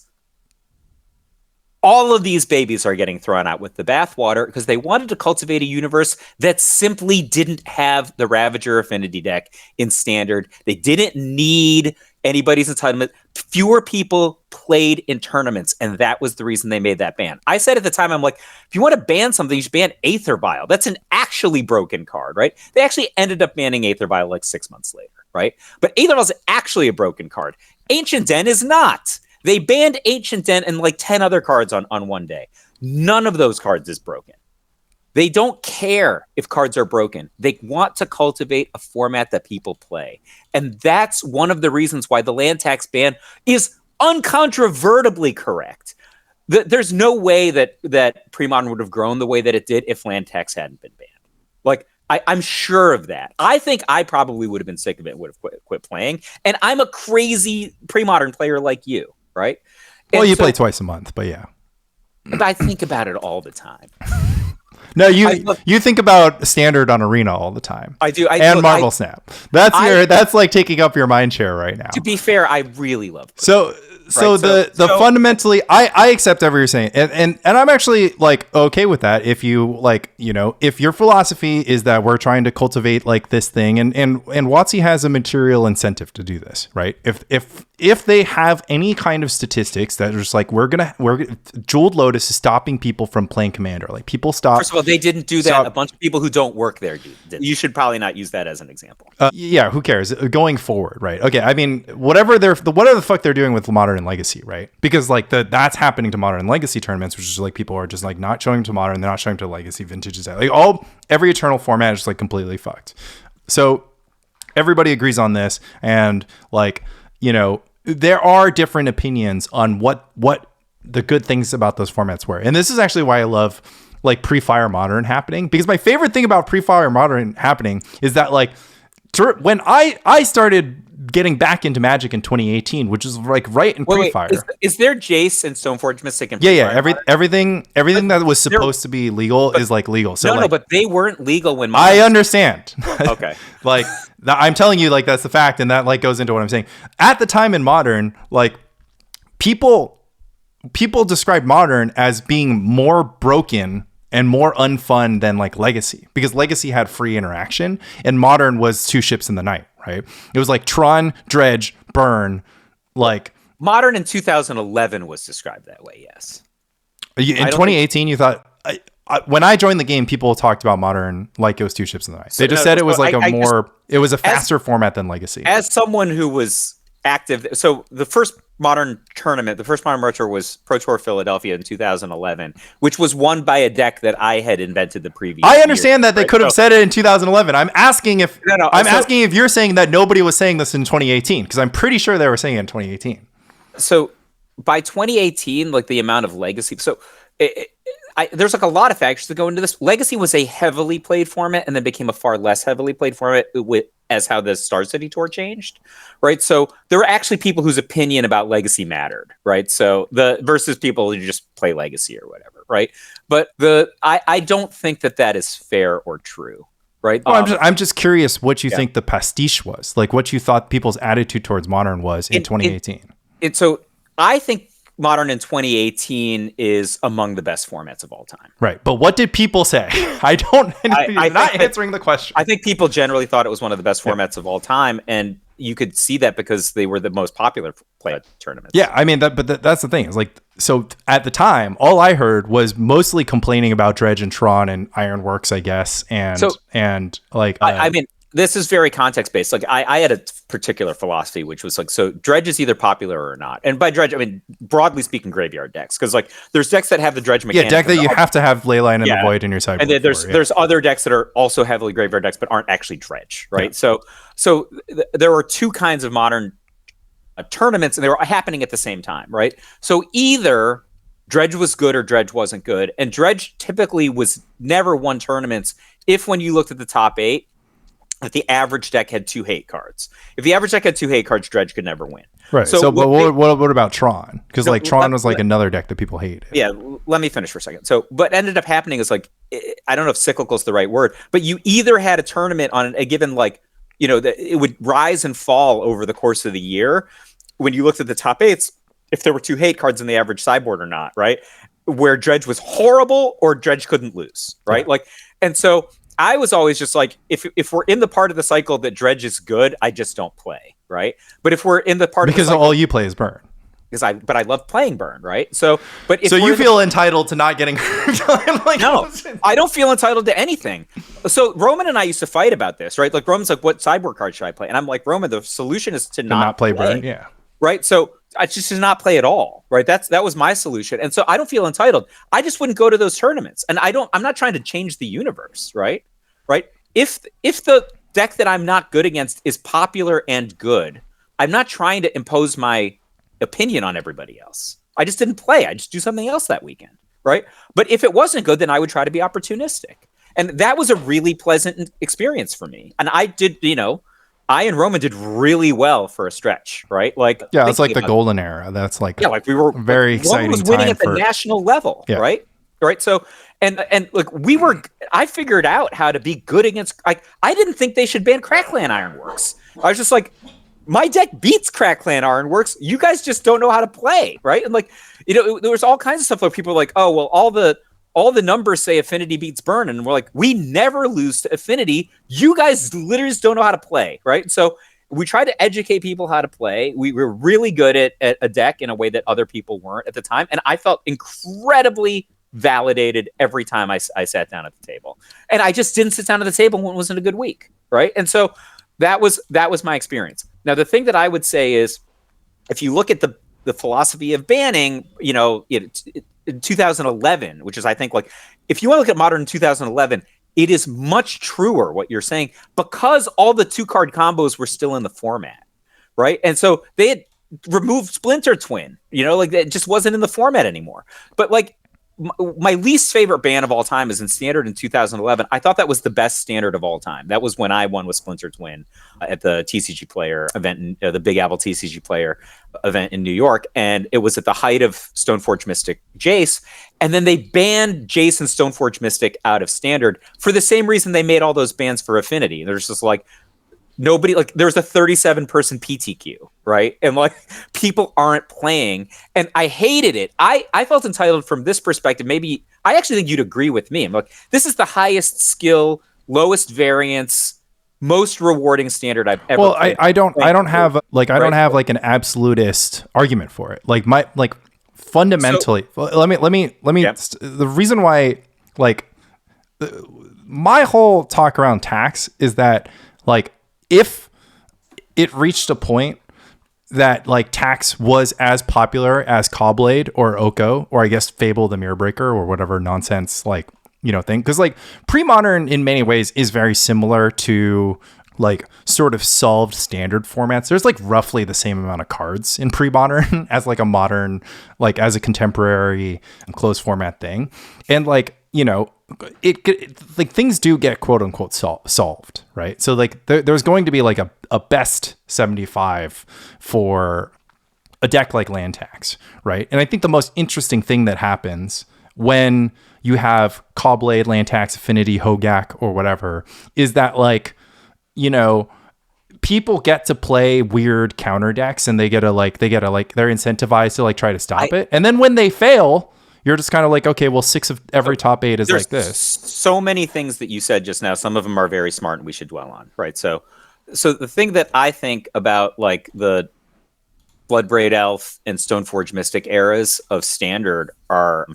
all of these babies are getting thrown out with the bathwater because they wanted to cultivate a universe that simply didn't have the Ravager Affinity deck in Standard. They didn't need anybody's entitlement. Fewer people played in tournaments, and that was the reason they made that ban. I said at the time, I'm like, if you want to ban something, you should ban Aether Vial. That's an actually broken card, right? They actually ended up banning Aether Vial like 6 months later, right? But Aether Vial is actually a broken card. Ancient Den is not. They banned Ancient Den and like 10 other cards on one day. None of those cards is broken. They don't care if cards are broken. They want to cultivate a format that people play. And that's one of the reasons why the land tax ban is uncontrovertibly correct. There's no way that pre-modern would have grown the way that it did if land tax hadn't been banned. Like, I'm sure of that. I think I probably would have been sick of it and would have quit playing. And I'm a crazy pre-modern player like you, right? Well, you play twice a month, but yeah. I think about it all the time. No, you think about Standard on Arena all the time. I do. And Marvel Snap. That's like taking up your mind share right now. To be fair, I really love it. So fundamentally, I accept everything you're saying, and I'm actually like okay with that. If you like, you know, if your philosophy is that we're trying to cultivate like this thing, and WotC has a material incentive to do this, right? If they have any kind of statistics that are just like we're Jeweled Lotus is stopping people from playing Commander, like people stop. First of all, they didn't do that. A bunch of people who don't work there did. You should probably not use that as an example. Yeah, who cares? Going forward, right? Okay, I mean, whatever the fuck they're doing with Modern and Legacy, right? Because like that's happening to Modern and Legacy tournaments, which is like people are just like not showing to Modern, they're not showing to Legacy, Vintage, like every Eternal format is like completely fucked. So everybody agrees on this, and like, you know, there are different opinions on what the good things about those formats were, and this is actually why I love like pre-Fire Modern happening, because my favorite thing about pre-Fire Modern happening is that like when I started getting back into Magic in 2018, which is like right in pre-fire. Is there Jace and Stoneforge Mystic and yeah. Everything that was supposed to be legal is like legal. So no, but they weren't legal when I understand. Okay. Like I'm telling you, like that's the fact, and that like goes into what I'm saying. At the time in Modern, like people described Modern as being more broken and more unfun than like Legacy, because Legacy had free interaction and Modern was 2 ships in the night, right? It was like Tron, Dredge, Burn. Like Modern in 2011 was described that way. Yes. In 2018, you thought when I joined the game, people talked about Modern like it was 2 ships in the night. They just said it was like it was a faster format than Legacy. As someone who was active, so the first Modern tournament, the first Modern Pro Tour was Pro Tour Philadelphia in 2011, which was won by a deck that I had invented the previous I understand year, that they could have said it in 2011. I'm asking if asking if you're saying that nobody was saying this in 2018, because I'm pretty sure they were saying it in 2018. So by 2018, like the amount of Legacy, so there's like a lot of factors that go into this. Legacy was a heavily played format and then became a far less heavily played format as how the Star City Tour changed, right? So there were actually people whose opinion about Legacy mattered, right? So versus people who just play Legacy or whatever, right? But I don't think that is fair or true, right? Well, I'm just curious what you think the pastiche was, like what you thought people's attitude towards Modern was in 2018. So I think Modern in 2018 is among the best formats of all time. Right. But what did people say? I'm not answering the question. I think people generally thought it was one of the best formats of all time. And you could see that because they were the most popular play tournaments. Yeah. I mean, that's the thing. It's like, so at the time, all I heard was mostly complaining about Dredge and Tron and Ironworks, I guess. And like, I mean, this is very context based. Like I had a particular philosophy, which was like, so Dredge is either popular or not. And by Dredge, I mean, broadly speaking, graveyard decks. Cause like there's decks that have the Dredge mechanic. Yeah, deck that you have to have Leyline and the Void in your sideboard. And then there's other decks that are also heavily graveyard decks, but aren't actually Dredge, right? Yeah. So there were 2 kinds of Modern tournaments and they were happening at the same time, right? So either Dredge was good or Dredge wasn't good. And Dredge typically was never won tournaments if when you looked at the top 8, that the average deck had 2 hate cards. If the average deck had 2 hate cards, Dredge could never win. Right. So but what about Tron? Because like Tron was like another deck that people hated. Yeah. Let me finish for a second. So what ended up happening is like, I don't know if cyclical is the right word, but you either had a tournament on a given, like, you know, that it would rise and fall over the course of the year. When you looked at the top 8s, if there were 2 hate cards in the average sideboard or not, right? Where Dredge was horrible or Dredge couldn't lose, right? Yeah. Like, and so I was always just like, if we're in the part of the cycle that Dredge is good, I just don't play, right? But if we're in the part because of the cycle, all you play is Burn. But I love playing Burn, right? So you feel entitled to not getting hurt? Like, no, I don't feel entitled to anything. So Roman and I used to fight about this, right? Like Roman's like, what sideboard card should I play? And I'm like, Roman, the solution is to not play Burn. Yeah. Right. So I just did not play at all. Right. That was my solution. And so I don't feel entitled. I just wouldn't go to those tournaments. And I'm not trying to change the universe. Right. Right. If the deck that I'm not good against is popular and good, I'm not trying to impose my opinion on everybody else. I just didn't play. I just do something else that weekend. Right. But if it wasn't good, then I would try to be opportunistic. And that was a really pleasant experience for me. And I did, I and Roman did really well for a stretch, right? Like, yeah, it's like the golden era. That's like, like we were very exciting. Roman was winning at the national level, right? Right. So, and like I figured out how to be good against. Like, I didn't think they should ban Crackland Ironworks. I was just like, my deck beats Crackland Ironworks. You guys just don't know how to play, right? And like, there was all kinds of stuff where people were like, oh, well, all the numbers say Affinity beats Burn. And we're like, we never lose to Affinity. You guys literally just don't know how to play, right? So we tried to educate people how to play. We were really good at a deck in a way that other people weren't at the time. And I felt incredibly validated every time I sat down at the table. And I just didn't sit down at the table when it wasn't a good week, right? And so that was my experience. Now, the thing that I would say is, if you look at the philosophy of banning, in 2011, which is, I think, like, if you want to look at Modern in 2011, it is much truer what you're saying, because all the 2-card combos were still in the format, right? And so they had removed Splinter Twin, like, it just wasn't in the format anymore. But like, my least favorite ban of all time is in Standard in 2011. I thought that was the best Standard of all time. That was when I won with Splinter Twin at the TCG Player event, the Big Apple TCG Player event in New York. And it was at the height of Stoneforge Mystic Jace. And then they banned Jace and Stoneforge Mystic out of Standard for the same reason they made all those bans for Affinity. There's just like, nobody, like, there's a 37-person PTQ, right? And like, people aren't playing, and I hated it. I felt entitled from this perspective. Maybe I actually think you'd agree with me. I'm like, this is the highest skill, lowest variance, most rewarding Standard I've ever played. I don't have like an absolutist argument for it. Like fundamentally, let me Yeah. The reason why, like, my whole talk around tax is that, like, if it reached a point that like tax was as popular as Cawblade or Oko, or I guess Fable the Mirror Breaker, or whatever nonsense, like, you know, thing, because like pre-modern in many ways is very similar to like sort of solved Standard formats. There's like roughly the same amount of cards in pre-modern as like a modern, like as a contemporary closed format thing. And like, you know, like things do get quote unquote solved, right? So like there's going to be like a best 75 for a deck like Land Tax, right? And I think the most interesting thing that happens when you have Cawblade, Land Tax, Affinity, Hogak, or whatever, is that, like, you know, people get to play weird counter decks, and they get to like they're incentivized to like try to stop it. And then when they fail, you're just kind of like, okay, well, 6 of every top 8 is like this. So many things that you said just now, some of them are very smart and we should dwell on, right? So the thing that I think about like the Bloodbraid Elf and Stoneforge Mystic eras of Standard are,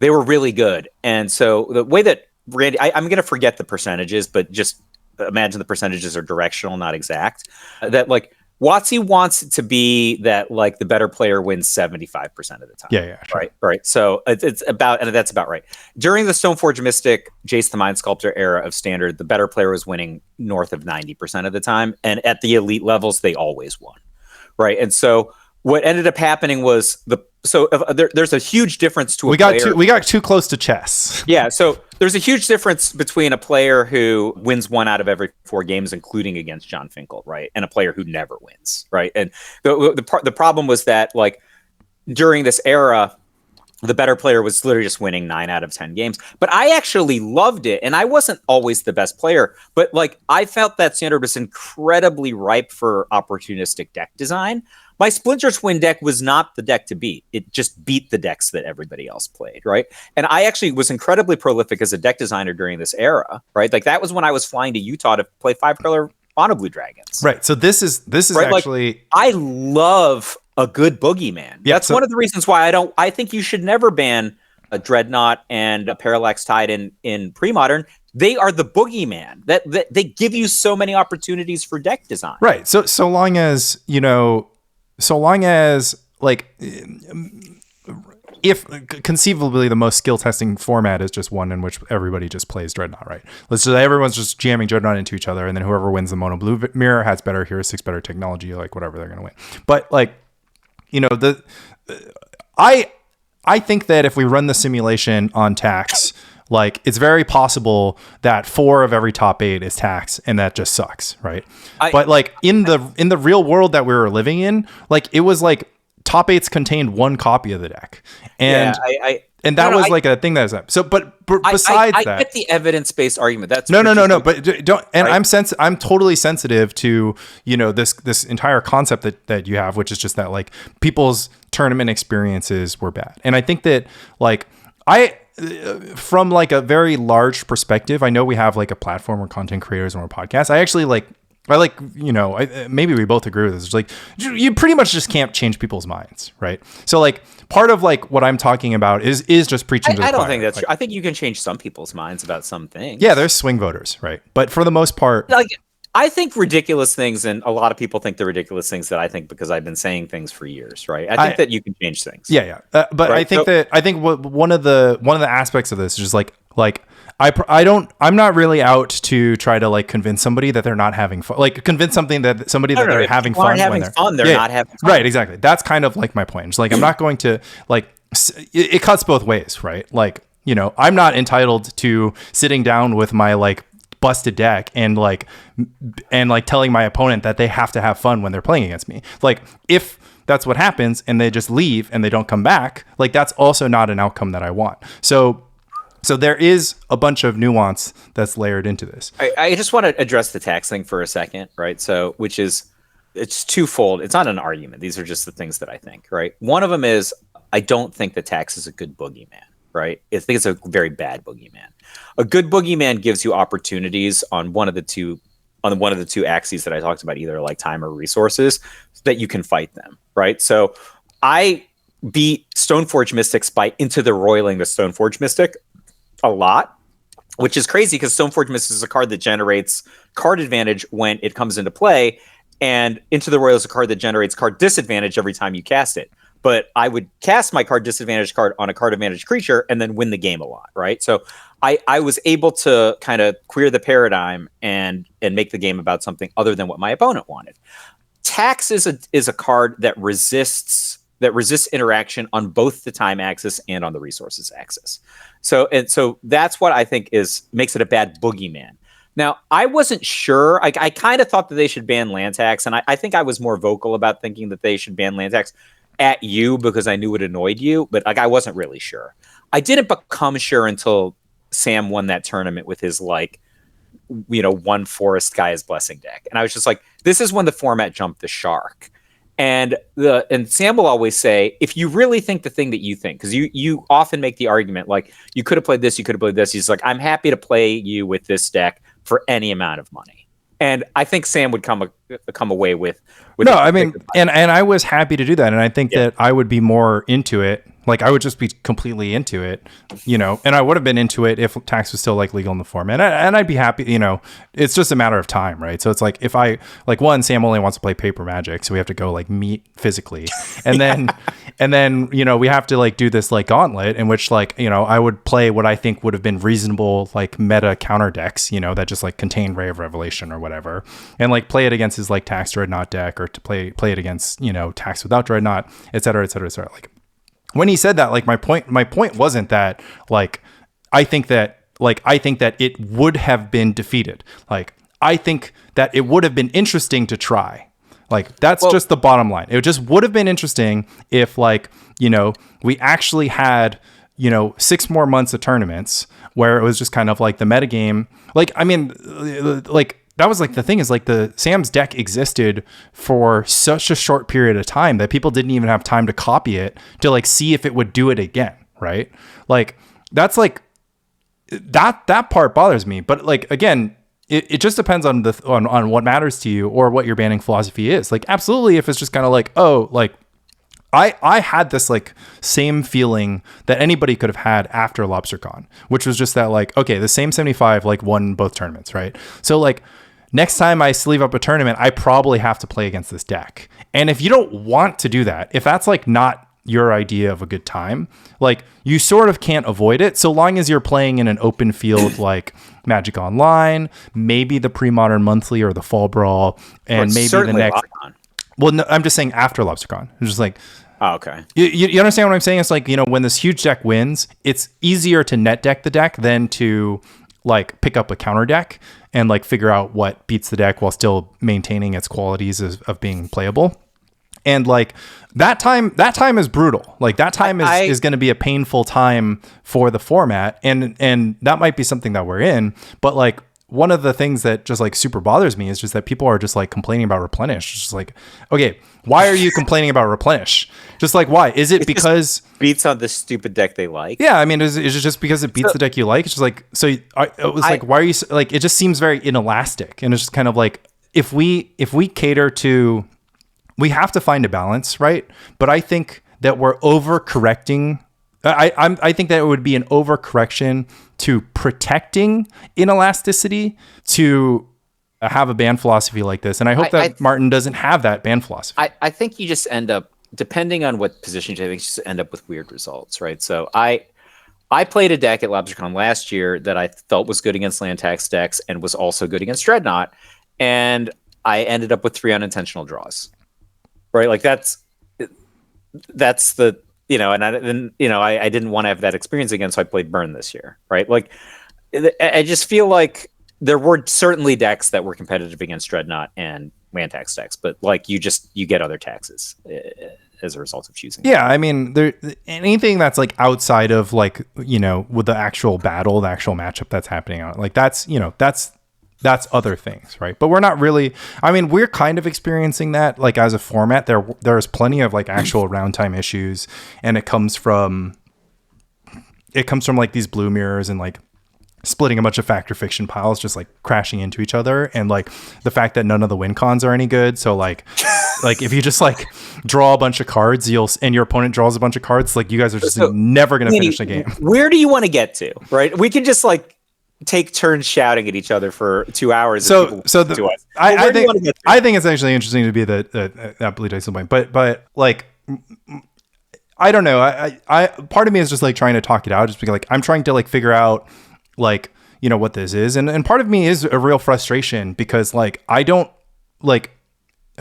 they were really good. And so the way that Randy, I'm going to forget the percentages, but just imagine the percentages are directional, not exact. That like WotC wants it to be that like the better player wins 75% of the time. Yeah, sure. Right. So it's about, and that's about right. During the Stoneforge Mystic, Jace the Mind Sculptor era of Standard, the better player was winning north of 90% of the time, and at the elite levels, they always won. Right. And so what ended up happening was there's a huge difference to a player. We got too close to chess. Yeah. So there's a huge difference between a player who wins 1 out of every 4 games, including against John Finkel, right, and a player who never wins, right. And the problem was that, like, during this era, the better player was literally just winning 9 out of 10 games. But I actually loved it, and I wasn't always the best player, but like I felt that Standard was incredibly ripe for opportunistic deck design. My Splinter Twin deck was not the deck to beat. It just beat the decks that everybody else played, right? And I actually was incredibly prolific as a deck designer during this era, right? Like that was when I was flying to Utah to play 5-color Mono Blue Dragons. Right. So this is right? Actually, like, I love a good Boogeyman. Yeah, that's one of the reasons why I think you should never ban a Dreadnought and a Parallax Tide in pre-modern. They are the Boogeyman. That they give you so many opportunities for deck design. Right. So long as, you know, like, if conceivably the most skill testing format is just one in which everybody just plays Dreadnought, right? Let's say everyone's just jamming Dreadnought into each other, and then whoever wins the Mono Blue mirror has better heuristics, better technology, like whatever, they're going to win. But like, you know, I think that if we run the simulation on tax, like it's very possible that 4 of every top 8 is tax, and that just sucks, right? But like in the real world that we were living in, like it was like top 8s contained 1 copy of the deck, and that was like a thing that was up. So, but besides that, I get the evidence-based argument. That's no. But don't. And right? I'm totally sensitive to, you know, this entire concept that you have, which is just that like people's tournament experiences were bad, and I think that like from like a very large perspective, I know we have like a platform where content creators and we're podcasts. I like, you know, maybe we both agree with this. It's like, you pretty much just can't change people's minds, right? So like part of like what I'm talking about is just preaching to the choir. I don't think that's true. I think you can change some people's minds about some things. Yeah, there's swing voters, right? But for the most part, like, I think ridiculous things, and a lot of people think the ridiculous things that I think because I've been saying things for years, right? I think that you can change things. Yeah. But right? I think one of the aspects of this is just like I'm not really out to try to like convince somebody that they're not having fun, like convince something that somebody they're having fun when they're not having fun. Right. Exactly. That's kind of like my point. It's like, I'm not going to like, it cuts both ways, right? Like, I'm not entitled to sitting down with my like busted deck and like telling my opponent that they have to have fun when they're playing against me. Like, if that's what happens and they just leave and they don't come back, like that's also not an outcome that I want. So there is a bunch of nuance that's layered into this. I just want to address the tax thing for a second, right? So, which is, it's twofold. It's not an argument. These are just the things that I think, right? One of them is, I don't think that tax is a good boogeyman, right? I think it's a very bad boogeyman. A good boogeyman gives you opportunities on one of the two axes that I talked about, either like time or resources, so that you can fight them, right? So I beat Stoneforge Mystics by into the roiling the Stoneforge Mystic a lot, which is crazy because Stoneforge Mystic is a card that generates card advantage when it comes into play, and Into the Royal is a card that generates card disadvantage every time you cast it. But I would cast my card disadvantage card on a card advantage creature and then win the game a lot, right? So I was able to kind of queer the paradigm and make the game about something other than what my opponent wanted. Tax is a card that resists interaction on both the time axis and on the resources axis. So that's what I think makes it a bad boogeyman. Now, I wasn't sure. I kind of thought that they should ban land tax, and I think I was more vocal about thinking that they should ban land tax at you because I knew it annoyed you, but like I wasn't really sure. I didn't become sure until Sam won that tournament with his one forest Gaia's Blessing deck, and I was just like, this is when the format jumped the shark. And Sam will always say, if you really think the thing that you think, because you often make the argument like, you could have played this, you could have played this. He's like, I'm happy to play you with this deck for any amount of money. And I think Sam would come away with no, I mean, and I was happy to do that. And I think that I would be more into it. Like, I would just be completely into it, and I would have been into it if tax was still like legal in the format, and I'd be happy, it's just a matter of time, right? So it's like, if I like, Sam only wants to play paper Magic, so we have to go like meet physically, and then we have to like do this like gauntlet in which like, I would play what I think would have been reasonable like meta counter decks, that just like contain Ray of Revelation or whatever, and like play it against his like tax Dreadnought deck, or to play it against tax without Dreadnought, et cetera, et cetera, et cetera. Like, when he said that, like, my point wasn't that like I think that it would have been defeated. Like, I think that it would have been interesting to try. Like, that's just the bottom line. It just would have been interesting if like, we actually had 6 more months of tournaments where it was just kind of like the metagame. Like, I mean, like, that was like the thing is like the Sam's deck existed for such a short period of time that people didn't even have time to copy it to like see if it would do it again, right? Like, that's like that part bothers me. But like, again, it just depends on on what matters to you or what your banning philosophy is. Like, absolutely, if it's just kind of like, oh, like, I had this like same feeling that anybody could have had after LobsterCon, which was just that like, okay, the same 75 like won both tournaments, right? So like, next time I sleeve up a tournament, I probably have to play against this deck. And if you don't want to do that, if that's like not your idea of a good time, like, you sort of can't avoid it so long as you're playing in an open field like Magic Online, maybe the Pre-Modern Monthly or the Fall Brawl, and maybe the next. Well, no, I'm just saying after LobsterCon. It's just like, oh, okay. You understand what I'm saying? It's like, when this huge deck wins, it's easier to net deck the deck than to like pick up a counter deck and like figure out what beats the deck while still maintaining its qualities of being playable. And like, that time is brutal. Like, that time is going to be a painful time for the format. And that might be something that we're in, but like, one of the things that just like super bothers me is just that people are just like complaining about Replenish. It's just like, okay, why are you complaining about Replenish? Just like, why? Is it because beats on the stupid deck they like? Yeah, I mean, is it just because it beats the deck you like? It's just like, so it was like, why are you like? It just seems very inelastic, and it's just kind of like, if we cater to, we have to find a balance, right? But I think that we're overcorrecting. I think that it would be an overcorrection to protecting inelasticity to have a ban philosophy like this. And I hope that Martin doesn't have that ban philosophy. I think you just end up, depending on what position you take, you just end up with weird results, right? So I played a deck at LobsterCon last year that I felt was good against land tax decks and was also good against Dreadnought. And I ended up with 3 unintentional draws, right? Like, that's the I didn't want to have that experience again, so I played Burn this year, right? Like, I just feel like there were certainly decks that were competitive against Dreadnought and Mantax decks, but like you get other taxes as a result of choosing. Yeah, I mean, there anything that's like outside of like, with the actual battle, the actual matchup that's happening out, like that's other things, right? But we're not really. I mean, we're kind of experiencing that like as a format. There's plenty of like actual round time issues, and it comes from like these blue mirrors and like splitting a bunch of fact or fiction piles just like crashing into each other, and like the fact that none of the win cons are any good. So like if you just like draw a bunch of cards, and your opponent draws a bunch of cards, like you guys are just never gonna finish the game. Where do you want to get to? Right, we can just like take turns shouting at each other for 2 hours. I think it's actually interesting to be that Blue Dice point, but like I don't know. I part of me is just like trying to talk it out, just because like I'm trying to like figure out like, what this is. And part of me is a real frustration because like,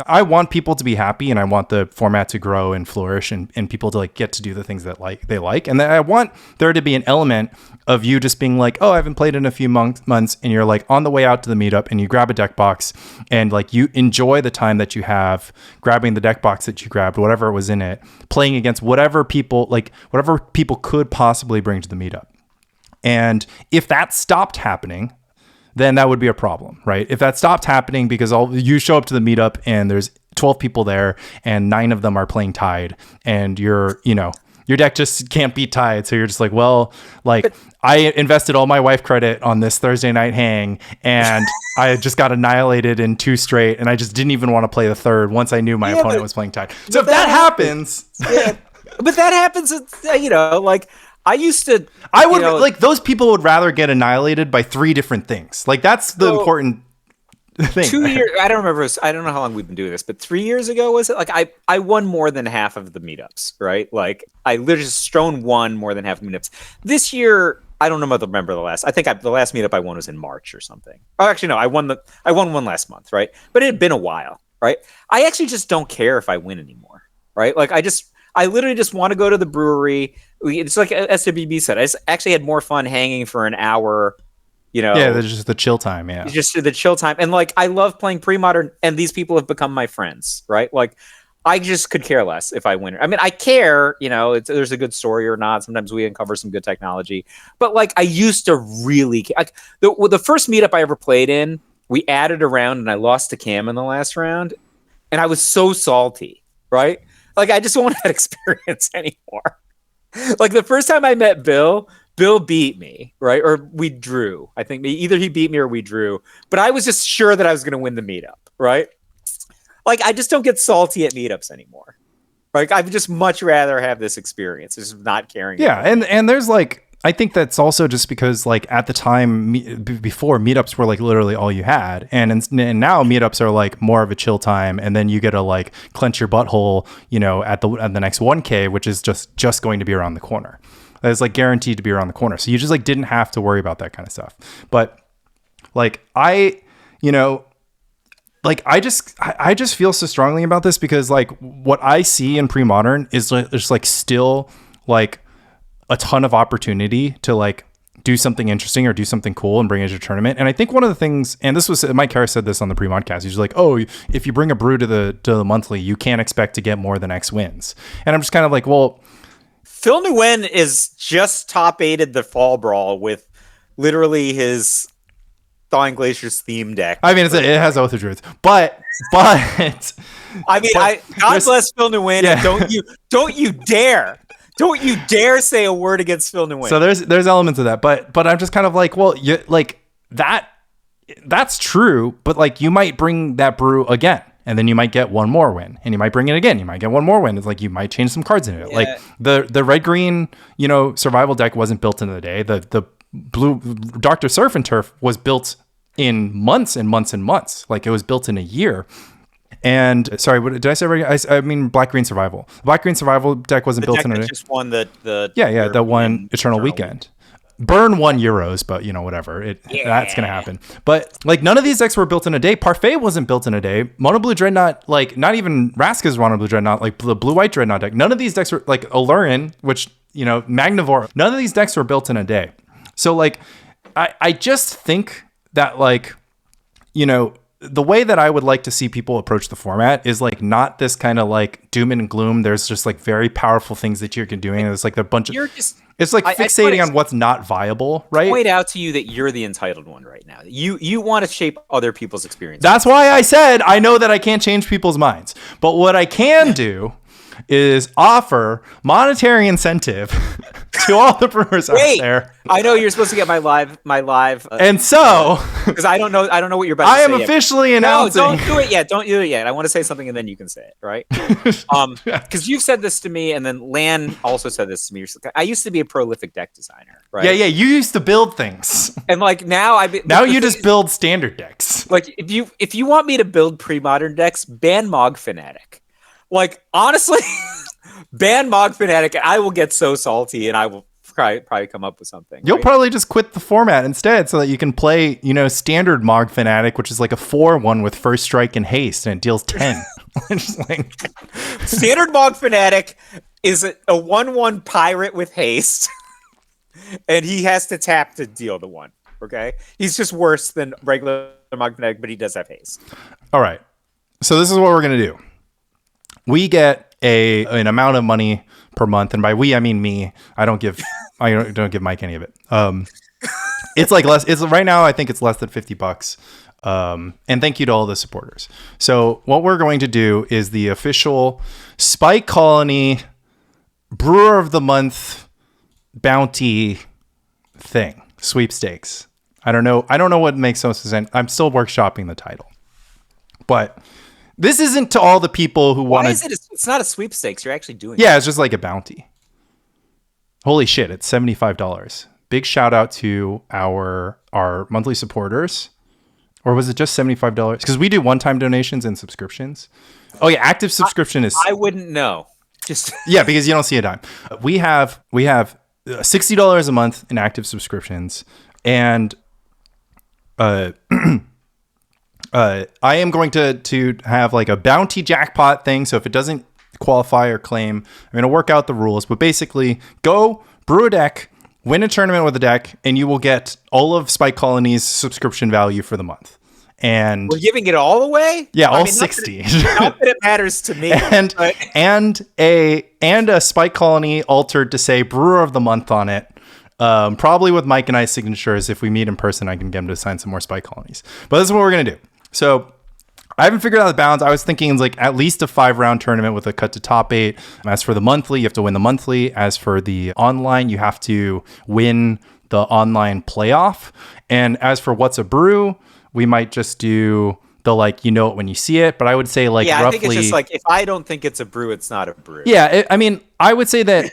I want people to be happy, and I want the format to grow and flourish, and people to like get to do the things that they like. And then I want there to be an element of you just being like, oh, I haven't played in a few months. And you're like on the way out to the meetup, and you grab a deck box, and like you enjoy the time that you have grabbing the deck box that you grabbed, whatever was in it, playing against whatever people could possibly bring to the meetup. And if that stopped happening, then that would be a problem, right? If that stopped happening because you show up to the meetup and there's 12 people there and 9 of them are playing Tide, and your deck just can't beat Tide. So you're just like, well, like I invested all my wife credit on this Thursday night hang, and I just got annihilated in 2 straight, and I just didn't even want to play the third once I knew my opponent was playing Tide. So if that happens, but that happens, like I would like those people would rather get annihilated by 3 different things. Like that's the important thing. 2 years, I don't remember. I don't know how long we've been doing this, but 3 years ago, was it? Like I won more than half of the meetups, right? Like I literally just Strone won more than half the meetups. This year, I don't remember the last. I think the last meetup I won was in March or something. Oh, actually, no, I won one last month, right? But it had been a while, right? I actually just don't care if I win anymore, right? Like I literally just want to go to the brewery. It's like SWB said. I actually had more fun hanging for an hour, Yeah, there's just the chill time, yeah. Just the chill time. And like, I love playing pre-modern, and these people have become my friends, right? Like, I just could care less if I win. I mean, I care, there's a good story or not. Sometimes we uncover some good technology. But like, I used to really care. Like, the first meetup I ever played in, we added a round, and I lost to Cam in the last round. And I was so salty, right? Like, I just don't want that experience anymore. Like, the first time I met Bill beat me, right? Or we drew. I think either he beat me or we drew. But I was just sure that I was going to win the meetup, right? Like, I just don't get salty at meetups anymore. Like, I'd just much rather have this experience, just not caring. Yeah, and there's like, I think that's also just because like at the time before, meetups were like literally all you had, and now meetups are like more of a chill time, and then you get to like clench your butthole, at the next 1K, which is just going to be around the corner. It's like guaranteed to be around the corner, so you just like didn't have to worry about that kind of stuff. But like I just feel so strongly about this because like what I see in pre-modern is like, there's like still like a ton of opportunity to like do something interesting or do something cool and bring it to a tournament. And I think one of the things, and this was Mike Harris said this on the pre-modcast, he's like, oh, if you bring a brew to the monthly, you can't expect to get more than X wins. And I'm just kind of like, well, Phil Nguyen is just top 8'd the Fall Brawl with literally his Thawing Glacier's theme deck. I mean, it has Oath of Druids, but I mean, God bless Phil Nguyen. Yeah. Don't you dare say a word against Phil Nguyen. So there's elements of that, but I'm just kind of like, well, that's true, but like you might bring that brew again, and then you might get one more win, and you might bring it again, you might get one more win. It's like you might change some cards in it. Yeah. Like the red green, survival deck wasn't built in a day. The blue Dr. Surf and Turf was built in months and months and months. Like it was built in a year. And sorry, what did I say? I mean, Black Green Survival. Black Green Survival deck wasn't built in a day. Just won the that one Eternal Weekend. burn €1, but whatever. That's gonna happen. But like none of these decks were built in a day. Parfait wasn't built in a day. Mono Blue Dreadnought, like not even Raska's Mono Blue Dreadnought, like the Blue White Dreadnought deck. None of these decks were like Alurin, which Magnivore. None of these decks were built in a day. So like, I just think that like, the way that I would like to see people approach the format is like not this kind of like doom and gloom. There's just like very powerful things that you're doing. It's like a bunch of. It's like fixating on what's not viable, right? Point out to you that you're the entitled one right now. You want to shape other people's experiences. That's why I said I know that I can't change people's minds. But what I can do is offer monetary incentive to all the brewers out there. I know you're supposed to get my live and so because I don't know what you're about to say. I am officially announcing. No, don't do it yet. I want to say something and then you can say it, right? Because you've said this to me and then Lan also said this to me. I used to be a prolific deck designer, right? Yeah, you used to build things. And like now you just build standard decks. Like if you want me to build pre-modern decks, ban Mog Fanatic. Like, honestly, ban Mog Fanatic, and I will get so salty, and I will probably come up with something. You'll probably just quit the format instead so that you can play, standard Mog Fanatic, which is like a 4/1 with first strike and haste, and it deals 10. Standard Mog Fanatic is a 1/1 pirate with haste, and he has to tap to deal the 1, okay? He's just worse than regular Mog Fanatic, but he does have haste. All right. So this is what we're going to do. We get an amount of money per month, and by we I mean me. I don't give Mike any of it. It's like less. It's right now. I think it's less than $50. And thank you to all the supporters. So what we're going to do is the official Spike Colony Brewer of the Month bounty thing, sweepstakes. I don't know what makes most sense. I'm still workshopping the title, but. This isn't to all the people who want to... Why is it? It's not a sweepstakes. You're actually doing it. It's just like a bounty. Holy shit, it's $75. Big shout out to our monthly supporters. Or was it just $75? Because we do one-time donations and subscriptions. Oh yeah, active subscription is... I wouldn't know. Just yeah, because you don't see a dime. We have $60 a month in active subscriptions. And... I am going to have like a bounty jackpot thing. So if it doesn't qualify or claim, I'm going to work out the rules. But basically, go brew a deck, win a tournament with a deck, and you will get all of Spike Colony's subscription value for the month. And we're giving it all away? Yeah, all 60. Not that it matters to me. And a Spike Colony altered to say Brewer of the Month on it. Probably with Mike and I's signatures. If we meet in person, I can get him to sign some more Spike Colonies. But this is what we're going to do. So I haven't figured out the balance. I was thinking like at least a 5-round tournament with a cut to top 8. As for the monthly, you have to win the monthly. As for the online, you have to win the online playoff. And as for what's a brew, we might just do the like, it when you see it. But I would say like roughly... I think it's just like if I don't think it's a brew, it's not a brew. Yeah, I would say that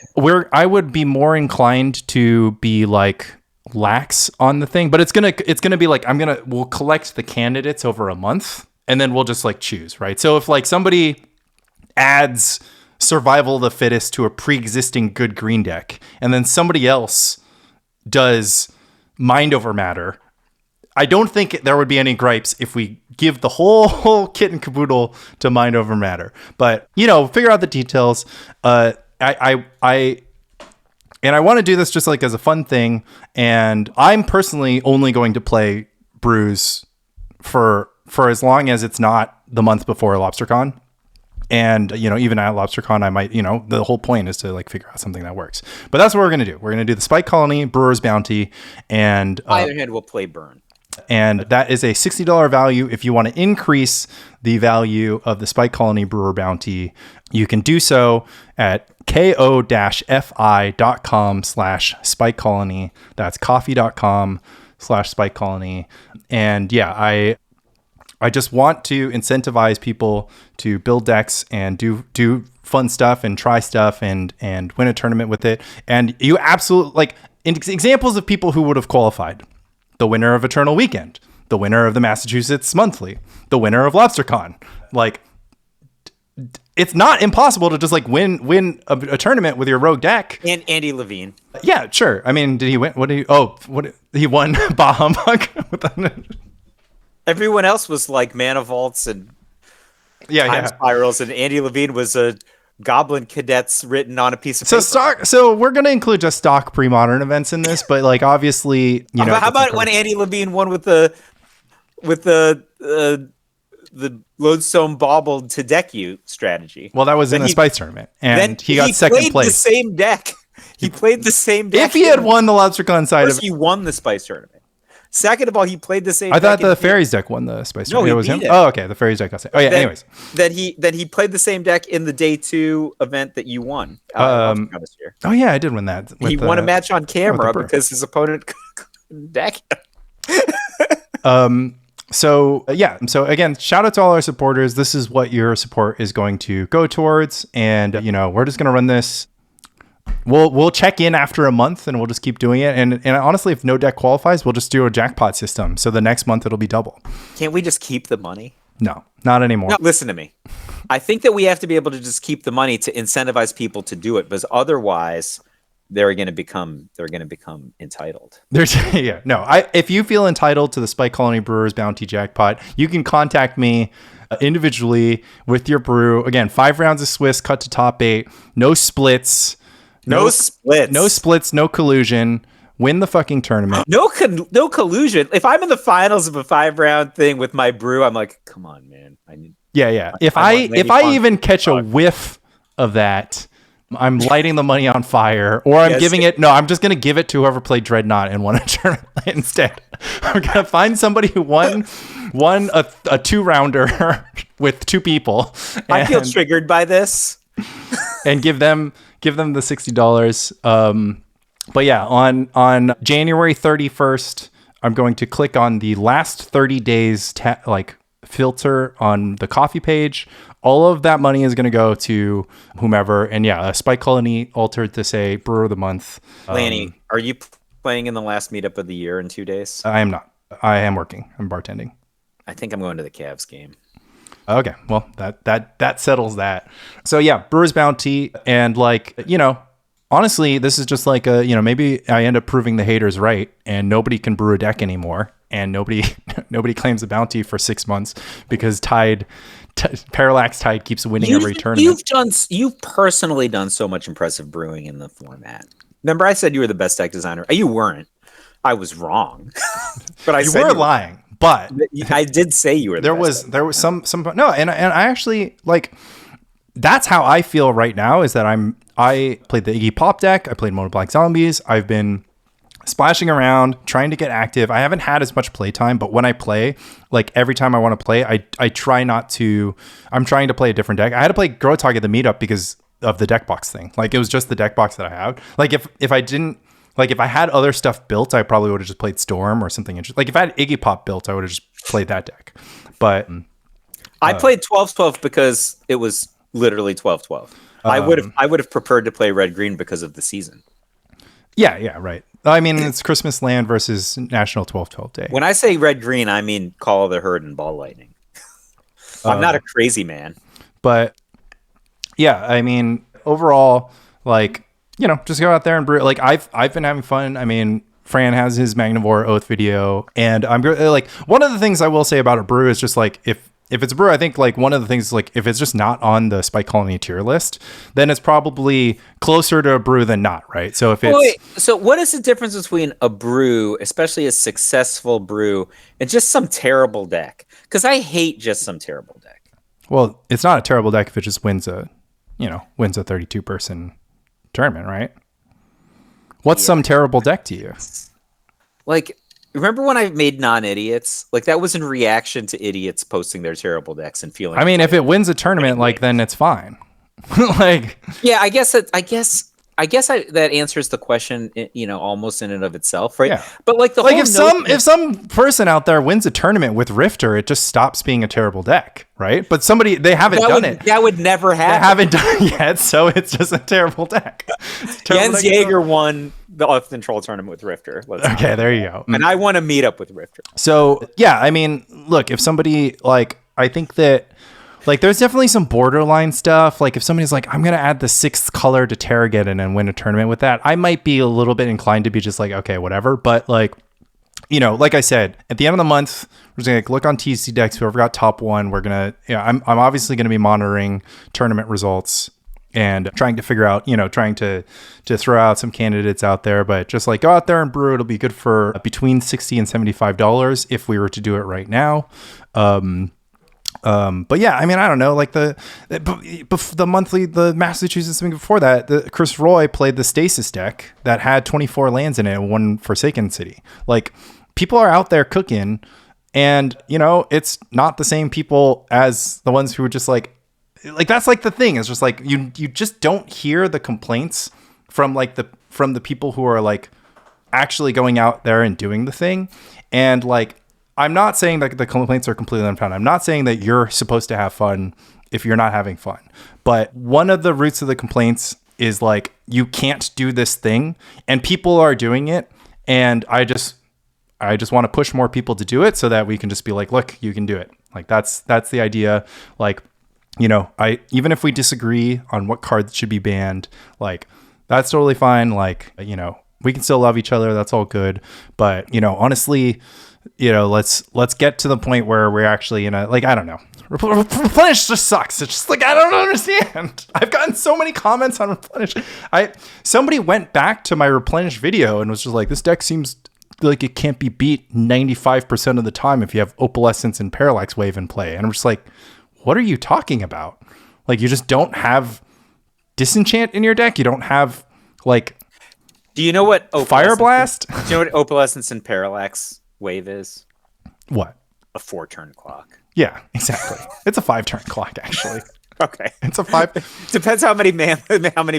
I would be more inclined to be like lax on the thing, but it's gonna be like we'll collect the candidates over a month and then we'll just like choose, right? So if like somebody adds Survival of the Fittest to a pre-existing good green deck and then somebody else does Mind Over Matter, I don't think there would be any gripes if we give the whole kit and caboodle to Mind Over Matter. But figure out the details. And I want to do this just like as a fun thing. And I'm personally only going to play brews for as long as it's not the month before LobsterCon. And, even at LobsterCon, I might, the whole point is to like figure out something that works. But that's what we're going to do. We're going to do the Spike Colony, Brewer's Bounty, and... on the other hand, we'll play Burn. And that is a $60 value. If you want to increase the value of the Spike Colony Brewer Bounty, you can do so at ko-fi.com/Spike Colony. That's coffee.com/Spike Colony. And yeah, I just want to incentivize people to build decks and do fun stuff and try stuff and win a tournament with it. And you absolutely like examples of people who would have qualified. The winner of Eternal Weekend, the winner of the Massachusetts Monthly, the winner of LobsterCon. Like, it's not impossible to just like win a tournament with your rogue deck. And Andy Levine. Yeah, sure. I mean, did he win? He won Bah Humbug. Everyone else was like Mana Vaults and Time Spirals, and Andy Levine was a Goblin Cadets written on a piece of paper. So we're gonna include just stock pre-modern events in this, but like obviously, you know. How about when Andy Levine won with the Lodestone Bauble to deck you strategy? Well, that was in a Spice tournament, and he got second place. The same deck. He played the same deck. If he had won the Lobstercon side he won the Spice tournament. Second of all, he played the same. I thought the Fairies deck won the Spice tournament. It was him. Oh, okay. The Fairies deck. Oh, yeah. Anyways, then he played the same deck in the day 2 event that you won. This year. Oh yeah, I did win that. He won a match on camera because his opponent couldn't deck. So again, shout out to all our supporters. This is what your support is going to go towards, and you know, we're just gonna run this. We'll check in after a month, and we'll just keep doing it. And honestly, if no deck qualifies, we'll just do a jackpot system. So the next month it'll be double. Can't we just keep the money? No, not anymore. No, listen to me. I think that we have to be able to just keep the money to incentivize people to do it, because otherwise they're going to become entitled. If you feel entitled to the Spike Colony Brewers Bounty Jackpot, you can contact me individually with your brew. Again, 5 rounds of Swiss cut to top 8, no splits. No splits, no collusion. Win the fucking tournament. No collusion. If I'm in the finals of a 5-round thing with my brew, I'm like, come on, man. If I even catch a whiff of that, I'm lighting the money on fire, or I'm giving it. No, I'm just gonna give it to whoever played Dreadnought and won a tournament instead. I'm gonna find somebody who won a 2-rounder with 2 people. I feel triggered by this. And give them the $60. But yeah, on January 31st, I'm going to click on the last 30 days filter on the coffee page. All of that money is going to go to whomever. And yeah, a Spike Colony altered to say Brewer of the Month. Lanny, are you playing in the last meetup of the year in 2 days? I am not. I am working. I'm bartending. I think I'm going to the Cavs game. Okay, well, that settles that. So yeah, Brewer's Bounty, and honestly, this is just like maybe I end up proving the haters right, and nobody can brew a deck anymore, and nobody claims a bounty for 6 months because Parallax Tide keeps winning every tournament. You've personally done so much impressive brewing in the format. Remember, I said you were the best deck designer. You weren't. I was wrong, but you were lying. But I did say you were. There was some no, and I actually that's how I feel right now. Is that I played the Iggy Pop deck. I played Mono Black Zombies. I've been splashing around, trying to get active. I haven't had as much playtime, but when I play, every time I want to play, I try not to. I'm trying to play a different deck. I had to play Grotog at the meetup because of the deck box thing. It was just the deck box that I have. If I didn't. If I had other stuff built, I probably would have just played Storm or something interesting. If I had Iggy Pop built, I would have just played that deck. But I played 12-12 because it was literally 12-12. I would have preferred to play Red-Green because of the season. Yeah, right. I mean, it's Christmas Land versus National 12-12 Day. When I say Red-Green, I mean Call of the Herd and Ball Lightning. I'm not a crazy man. But yeah, I mean, overall, just go out there and brew. I've been having fun. I mean, Fran has his Magnivore Oath video, and I'm one of the things I will say about a brew is just if it's a brew, I think one of the things is if it's just not on the Spike Colony tier list, then it's probably closer to a brew than not, right? So if it's so what is the difference between a brew, especially a successful brew, and just some terrible deck? Because I hate just some terrible deck. Well, it's not a terrible deck if it just wins a 32 person tournament, right? What's some terrible deck to you? Remember when I made non-idiots? That was in reaction to idiots posting their terrible decks and feeling. I mean, if it wins a tournament, then it's fine. Yeah, I guess that answers the question, almost in and of itself, right? Yeah. But if some person out there wins a tournament with Rifter, it just stops being a terrible deck, right? But they haven't done it. That would never happen. They haven't done it yet, so it's just a terrible deck. Jens Jaeger won the Off Control tournament with Rifter. Okay, there you go. And I want to meet up with Rifter. So yeah, I mean, look, if somebody I think that Like, there's definitely some borderline stuff. Like, if somebody's like, I'm going to add the 6th color to Terrageddon and win a tournament with that, I might be a little bit inclined to be just like, okay, whatever. But, like, you know, like I said, at the end of the month, we're just going to look on TC decks, whoever got top 1. We're going to, you know, I'm obviously going to be monitoring tournament results and trying to figure out, you know, trying to throw out some candidates out there, but just like go out there and brew. It'll be good for between $60 and $75 if we were to do it right now. But yeah, I mean, I don't know, like the Massachusetts thing before that, Chris Roy played the Stasis deck that had 24 lands in it and one Forsaken City. Like, people are out there cooking, and, you know, it's not the same people as the ones who are just like that's like the thing. It's just like you just don't hear the complaints from the people who are like actually going out there and doing the thing. And like, I'm not saying that the complaints are completely unfounded. I'm not saying that you're supposed to have fun if you're not having fun. But one of the roots of the complaints is like, you can't do this thing, and people are doing it. And I just want to push more people to do it so that we can just be like, look, you can do it. Like, that's the idea. Like, you know, even if we disagree on what cards should be banned, like, that's totally fine. Like, you know, we can still love each other. That's all good. But, you know, honestly, you know, let's get to the point where we're actually in a, like, I don't know. Replenish just sucks. It's just like, I don't understand. I've gotten so many comments on Replenish. Somebody went back to my Replenish video and was just like, this deck seems like it can't be beat 95% of the time if you have Opalescence and Parallax Wave in play. And I'm just like, what are you talking about? Like, you just don't have Disenchant in your deck. You don't have, like, do you know what Fire Blast? Do you know what Opalescence and Parallax Wave is? What? A 4-turn clock. Yeah, exactly. It's a 5-turn clock, actually. Okay. It's a 5. Depends how many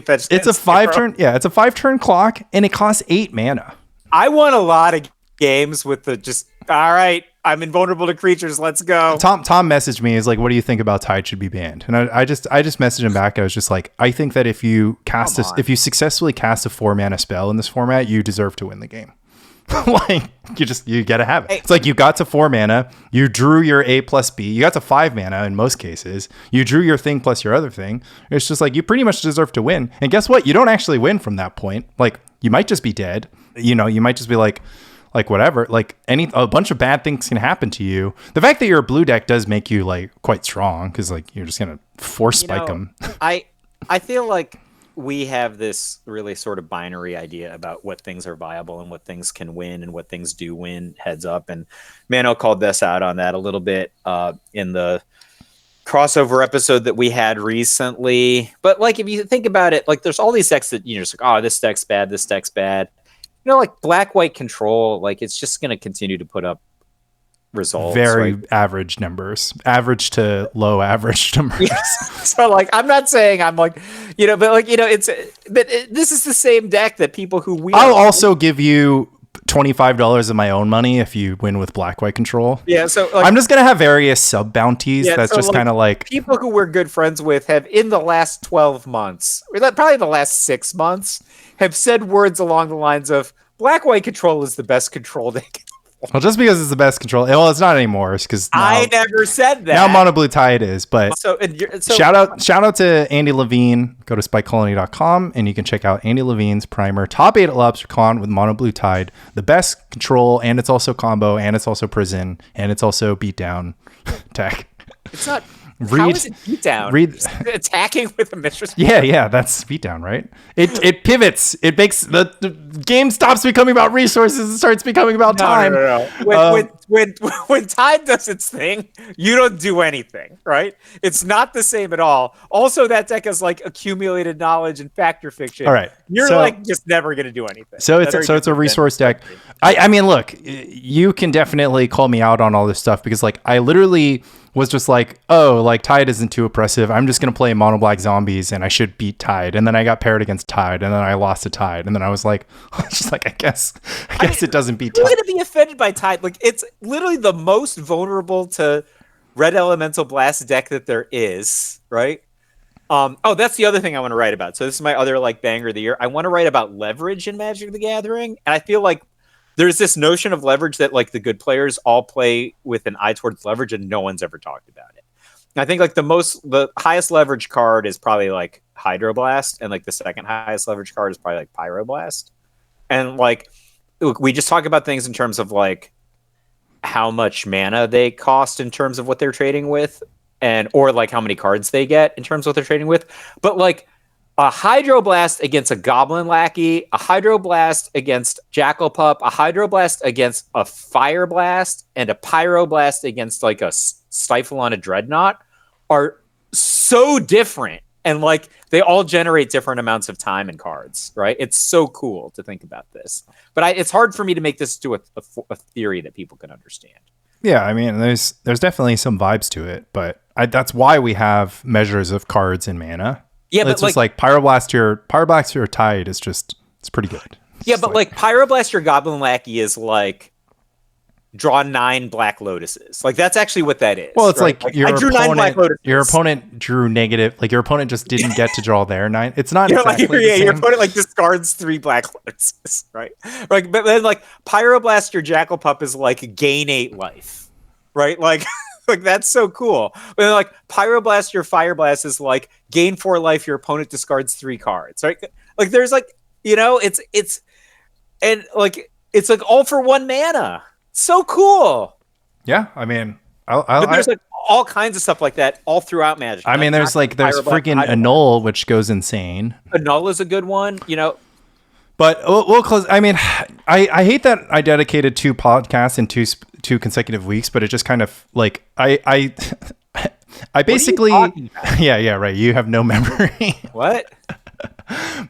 fetch. It's a 5-turn. Yeah, it's a 5-turn clock, and it costs 8 mana. I won a lot of games with the just, all right, I'm invulnerable to creatures. Let's go. Tom messaged me. He's like, what do you think about Tide should be banned? And I just messaged him back. I was just like, I think that if you if you successfully cast a 4-mana spell in this format, you deserve to win the game. Like, you gotta have it. It's like, you got to 4 mana, you drew your A plus B, you got to 5 mana in most cases, you drew your thing plus your other thing. It's just like, you pretty much deserve to win. And guess what? You don't actually win from that point. Like, you might just be dead. You know, you might just be like whatever. Like, a bunch of bad things can happen to you. The fact that you're a blue deck does make you like quite strong, because like, you're just gonna force spike them. I feel like we have this really sort of binary idea about what things are viable and what things can win and what things do win heads up. And Mano called this out on that a little bit in the crossover episode that we had recently. But like, if you think about it, like, there's all these decks that you're just like, oh, this deck's bad, this deck's bad. You know, like black-white control, like, it's just going to continue to put up results. Very right? average numbers, average to low average numbers. Yeah. So like, I'm not saying I'm like, you know, but like, you know, this is the same deck that people who I'll also give you $25 of my own money if you win with black-white control. Yeah, so like, I'm just gonna have various sub bounties. Yeah, that's so just kind of like people who we're good friends with have, in the last 12 months, or probably the last 6 months, have said words along the lines of, black-white control is the best control deck. Well, just because it's the best control. Well, it's not anymore. It's because I never said that. Now Mono Blue Tide is. But so shout out to Andy Levine. Go to spikecolony.com and you can check out Andy Levine's primer, Top 8 at LobsterCon with Mono Blue Tide. The best control, and it's also combo, and it's also prison, and it's also beatdown tech. It's not. How is it beatdown? Attacking with a mistress. Yeah, that's beatdown, right? It pivots. It makes the game stops becoming about resources and starts becoming about time. No. When Tide does its thing, you don't do anything, right? It's not the same at all. Also, that deck has like accumulated knowledge and factor fiction. All right, you're like just never gonna do anything. So it's a resource deck. I mean, look, you can definitely call me out on all this stuff, because like, I literally was just like, oh, like, Tide isn't too oppressive. I'm just going to play mono black zombies and I should beat Tide. And then I got paired against Tide and then I lost to Tide. And then I was like, just like, I guess it doesn't beat Tide. You're going to be offended by Tide. Like, it's literally the most vulnerable to red elemental blast deck that there is, right? That's the other thing I want to write about. So this is my other like banger of the year. I want to write about leverage in Magic the Gathering. And I feel like there's this notion of leverage that like the good players all play with an eye towards leverage, and no one's ever talked about it. I think like the highest leverage card is probably like Hydroblast, and like the second highest leverage card is probably like Pyroblast. And like, look, we just talk about things in terms of like how much mana they cost in terms of what they're trading with, and or like how many cards they get in terms of what they're trading with. But like a Hydroblast against a Goblin Lackey, a Hydroblast against Jackal Pup, a Hydroblast against a Fire Blast, and a Pyroblast against like a Stifle on a Dreadnought are so different. And like they all generate different amounts of time and cards, right? It's so cool to think about this. But it's hard for me to make this to a theory that people can understand. Yeah, I mean, there's definitely some vibes to it, but that's why we have measures of cards and mana. Yeah, it's but just like Pyroblast your Tide is just, it's pretty good. Yeah, but like Pyroblast your Goblin Lackey is like draw 9 Black Lotuses. Like that's actually what that is. Well, it's right? like I drew 9 Black Lotuses. Your opponent drew negative. Like your opponent just didn't get to draw their 9. It's not exactly like, the same. Your opponent like discards 3 Black Lotuses, right? Like, but then like Pyroblast your Jackal Pup is like gain 8 life, right? Like. Like that's so cool. But then, like Pyroblast your Fire Blast is like gain 4 life, your opponent discards 3 cards, right? Like there's like, you know, it's and like it's like all for 1 mana. So cool. Yeah, I mean, but there's like all kinds of stuff like that all throughout Magic. I mean, there's freaking Annul, which goes insane. Annul is a good one, you know. But we'll close. I mean, I hate that I dedicated 2 podcasts in 2 consecutive weeks, but it just kind of like I basically yeah right. You have no memory. What?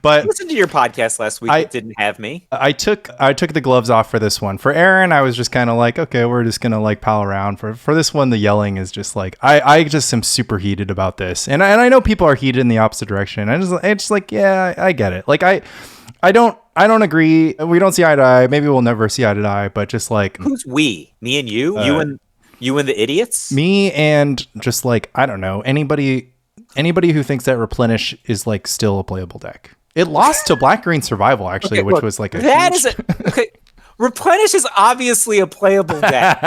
But I listened to your podcast last week. It didn't have me. I took the gloves off for this one. For Aaron, I was just kind of like, okay, we're just gonna like pal around. For this one, the yelling is just like I just am super heated about this, and I know people are heated in the opposite direction. It's like yeah, I get it. Like I don't agree. We don't see eye to eye. Maybe we'll never see eye to eye. But just like who's we? Me and you? You and the idiots? Me and just like I don't know anybody who thinks that Replenish is like still a playable deck. It lost to Black Green Survival actually, which was like okay. Replenish is obviously a playable deck.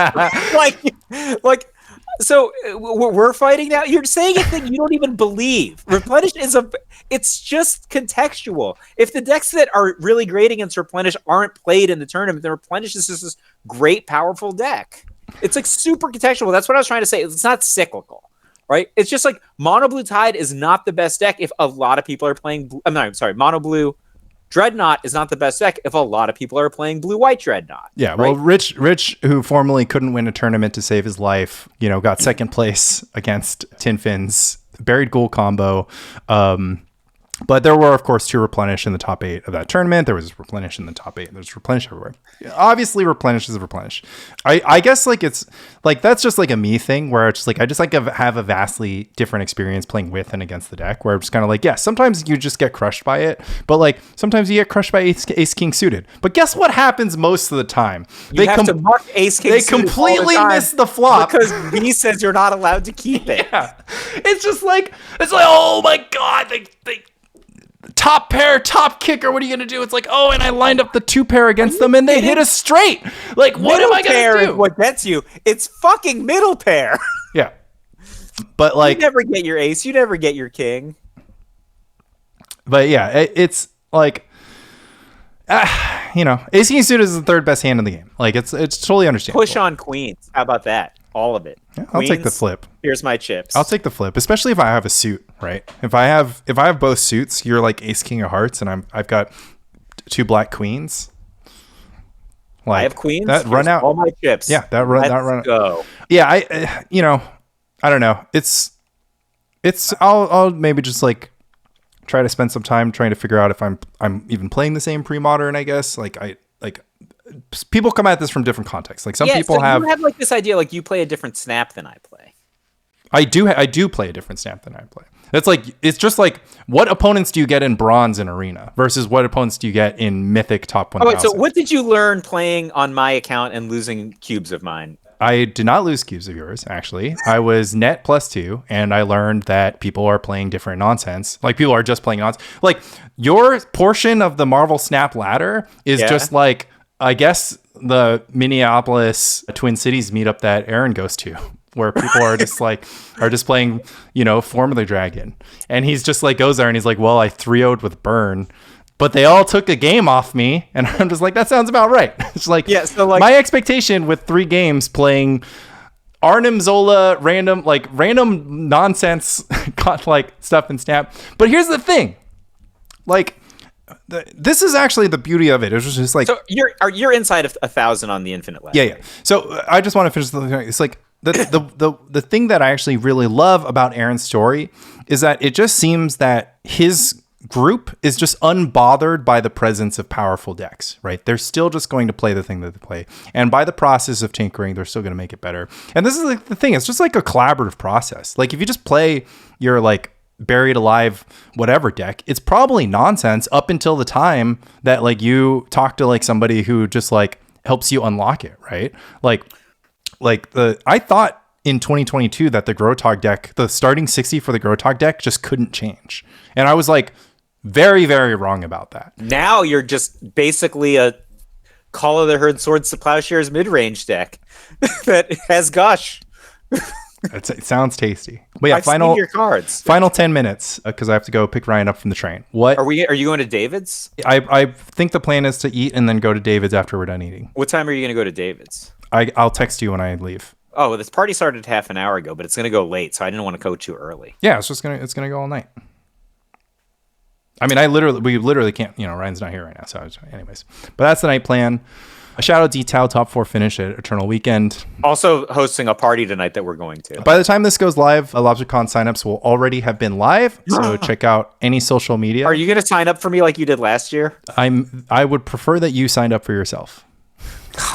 like. So we're fighting now. You're saying a thing you don't even believe. Replenish it's just contextual. If the decks that are really great against Replenish aren't played in the tournament, then Replenish is just this great, powerful deck. It's like super contextual. That's what I was trying to say. It's not cyclical, right? It's just like Mono Blue Tide is not the best deck if a lot of people are playing. Mono Blue Dreadnought is not the best deck if a lot of people are playing Blue-White Dreadnought. Yeah, right? Well, Rich, who formerly couldn't win a tournament to save his life, got second place against Tin Fin's Buried Ghoul combo. But there were, of course, 2 Replenish in the top 8 of that tournament. There was Replenish in the top 8. There's Replenish everywhere. Obviously, Replenish is a Replenish. I guess like it's like that's just like a me thing where it's just like I just like have a vastly different experience playing with and against the deck where I'm just kind of like, yeah, sometimes you just get crushed by it, but like sometimes you get crushed by Ace King suited. But guess what happens most of the time? They have to mark Ace King. They completely miss the flop because B says you're not allowed to keep it. Yeah. It's like oh my god, they top pair, top kicker. What are you gonna do? It's like, oh, and I lined up the 2 pair against them, and they hit a straight. Like, what am I gonna do? What gets you? It's fucking middle pair. Yeah, but like, you never get your ace. You never get your king. But yeah, it's like, Ace King suited is the 3rd best hand in the game. Like, it's totally understandable. Push on queens. How about that? All of it. Yeah, I'll take the flip. Here's my chips. I'll take the flip, especially if I have a suit, right? If I have both suits, you're like Ace King of Hearts, and I've got 2 black queens. Like, I have queens. That run out all my chips. Yeah, Let's go. Yeah, I don't know. I'll maybe just like try to spend some time trying to figure out if I'm even playing the same pre-modern. I guess people come at this from different contexts. Like some people have like this idea, like you play a different snap than I play. I do play a different snap than I play. It's just like what opponents do you get in bronze and arena versus what opponents do you get in mythic top 1000. So what did you learn playing on my account and losing cubes of mine? I did not lose cubes of yours, actually. I was net +2, and I learned that people are playing different nonsense. Like, people are just playing nonsense. Like, your portion of the Marvel Snap ladder is just like, I guess, the Minneapolis Twin Cities meetup that Aaron goes to. where people are just playing, Formula Dragon. And he's just like, goes there and he's like, well, I 3-0'd with Burn, but they all took a game off me. And I'm just like, that sounds about right. It's like, yeah, so like my expectation with 3 games playing Arnim Zola, random nonsense, got like stuff in Snap. But here's the thing, like, this is actually the beauty of it. It was just like, so you're inside of 1,000 on the Infinite Lab. Yeah. So I just want to finish the thing. It's like the thing that I actually really love about Aaron's story is that it just seems that his group is just unbothered by the presence of powerful decks, right? They're still just going to play the thing that they play. And by the process of tinkering, they're still going to make it better. And this is like the thing. It's just like a collaborative process. Like if you just play your like buried alive whatever deck, it's probably nonsense up until the time that like you talk to like somebody who just like helps you unlock it, right? I thought in 2022 that the Grotog deck, the starting 60 for the Grotog deck just couldn't change. And I was like very, very wrong about that. Now you're just basically a Call of the Herd Swords to Plowshares mid-range deck that has Gush. It sounds tasty. But yeah, I've seen your cards. Final 10 minutes because I have to go pick Ryan up from the train. What are you going to David's? I think the plan is to eat and then go to David's after we're done eating. What time are you going to go to David's? I'll text you when I leave. Oh, this party started half an hour ago, but it's going to go late, so I didn't want to go too early. Yeah, it's gonna go all night. I mean, we literally can't. Ryan's not here right now, so anyways. But that's the night plan. A shout out D-Tao top 4 finish at Eternal Weekend. Also hosting a party tonight that we're going to. By the time this goes live, LobsterCon signups will already have been live. So check out any social media. Are you going to sign up for me like you did last year? I would prefer that you signed up for yourself.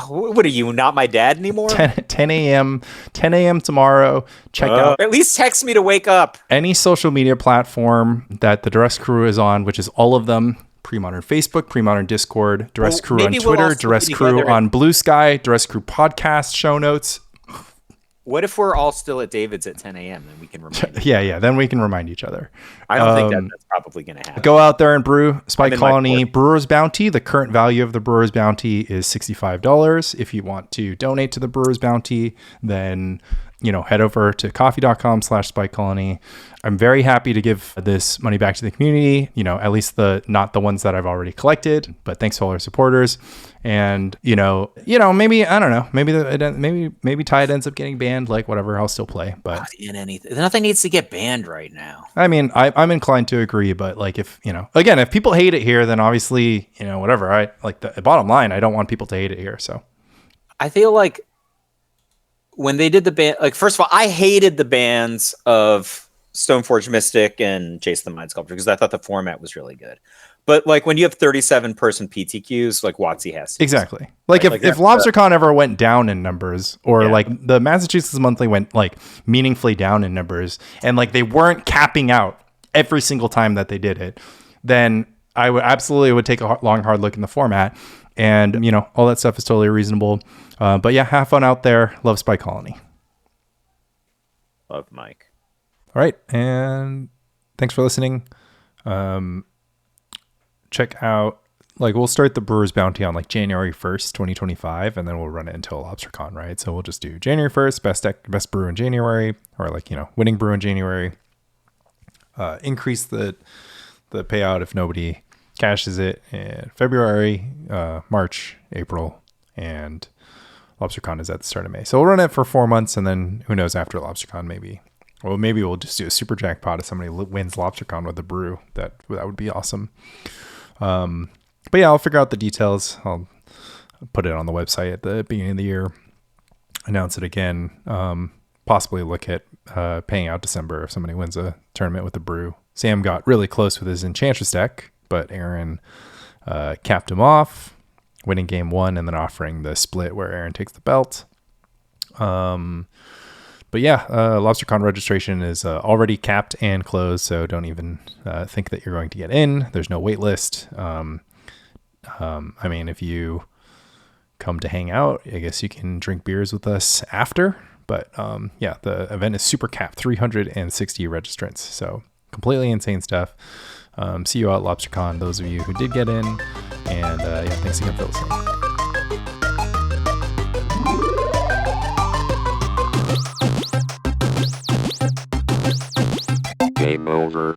What are you, not my dad anymore? 10 a.m. tomorrow. Check out. At least text me to wake up. Any social media platform that the Duress Crew is on, which is all of them. Pre-Modern Facebook, Pre-Modern Discord, Duress Crew on Twitter, Duress Crew on Blue Sky, Duress Crew podcast show notes. What if we're all still at David's at 10 a.m. Then we can remind Yeah. Then we can remind each other. I don't think that's probably going to happen. Go out there and brew. Spike Colony Brewer's Bounty. The current value of the Brewer's Bounty is $65. If you want to donate to the Brewer's Bounty, then head over to coffee.com/Spike Colony. I'm very happy to give this money back to the community, at least not the ones that I've already collected, but thanks to all our supporters. And, maybe, I don't know, maybe Tide ends up getting banned, like whatever, I'll still play, but nothing needs to get banned right now. I mean, I'm inclined to agree, but like if people hate it here, then obviously, whatever, the bottom line, I don't want people to hate it here. So I feel like when they did the ban, like, first of all, I hated the bans of Stoneforge Mystic and Jason the Mind Sculptor because I thought the format was really good. But like when you have 37-person PTQs, like WotC has to. Exactly. Like if LobsterCon ever went down in numbers, or like the Massachusetts Monthly went like meaningfully down in numbers, and like they weren't capping out every single time that they did it, then I would take a long, hard look in the format. And, all that stuff is totally reasonable. But yeah, have fun out there. Love Spike Colony. Love Mike. All right. And thanks for listening. Check out, we'll start the Brewer's Bounty on January 1st, 2025, and then we'll run it until LobsterCon, right? So we'll just do January 1st, best brew in January, or winning brew in January. Increase the payout if nobody cashes it in February, March, April, and LobsterCon is at the start of May. So we'll run it for 4 months, and then who knows after LobsterCon, maybe we'll just do a super jackpot if somebody wins LobsterCon with a brew. That would be awesome. But yeah, I'll figure out the details. I'll put it on the website at the beginning of the year, announce it again, possibly look at paying out December if somebody wins a tournament with a brew. Sam got really close with his Enchantress deck, but Aaron capped him off, winning game 1 and then offering the split where Aaron takes the belt. But yeah, LobsterCon registration is already capped and closed, so don't even think that you're going to get in. There's no wait list. I mean, if you come to hang out, I guess you can drink beers with us after. But yeah, the event is super capped, 360 registrants, so completely insane stuff. See you out at LobsterCon, those of you who did get in. And yeah, thanks again for listening. Game over.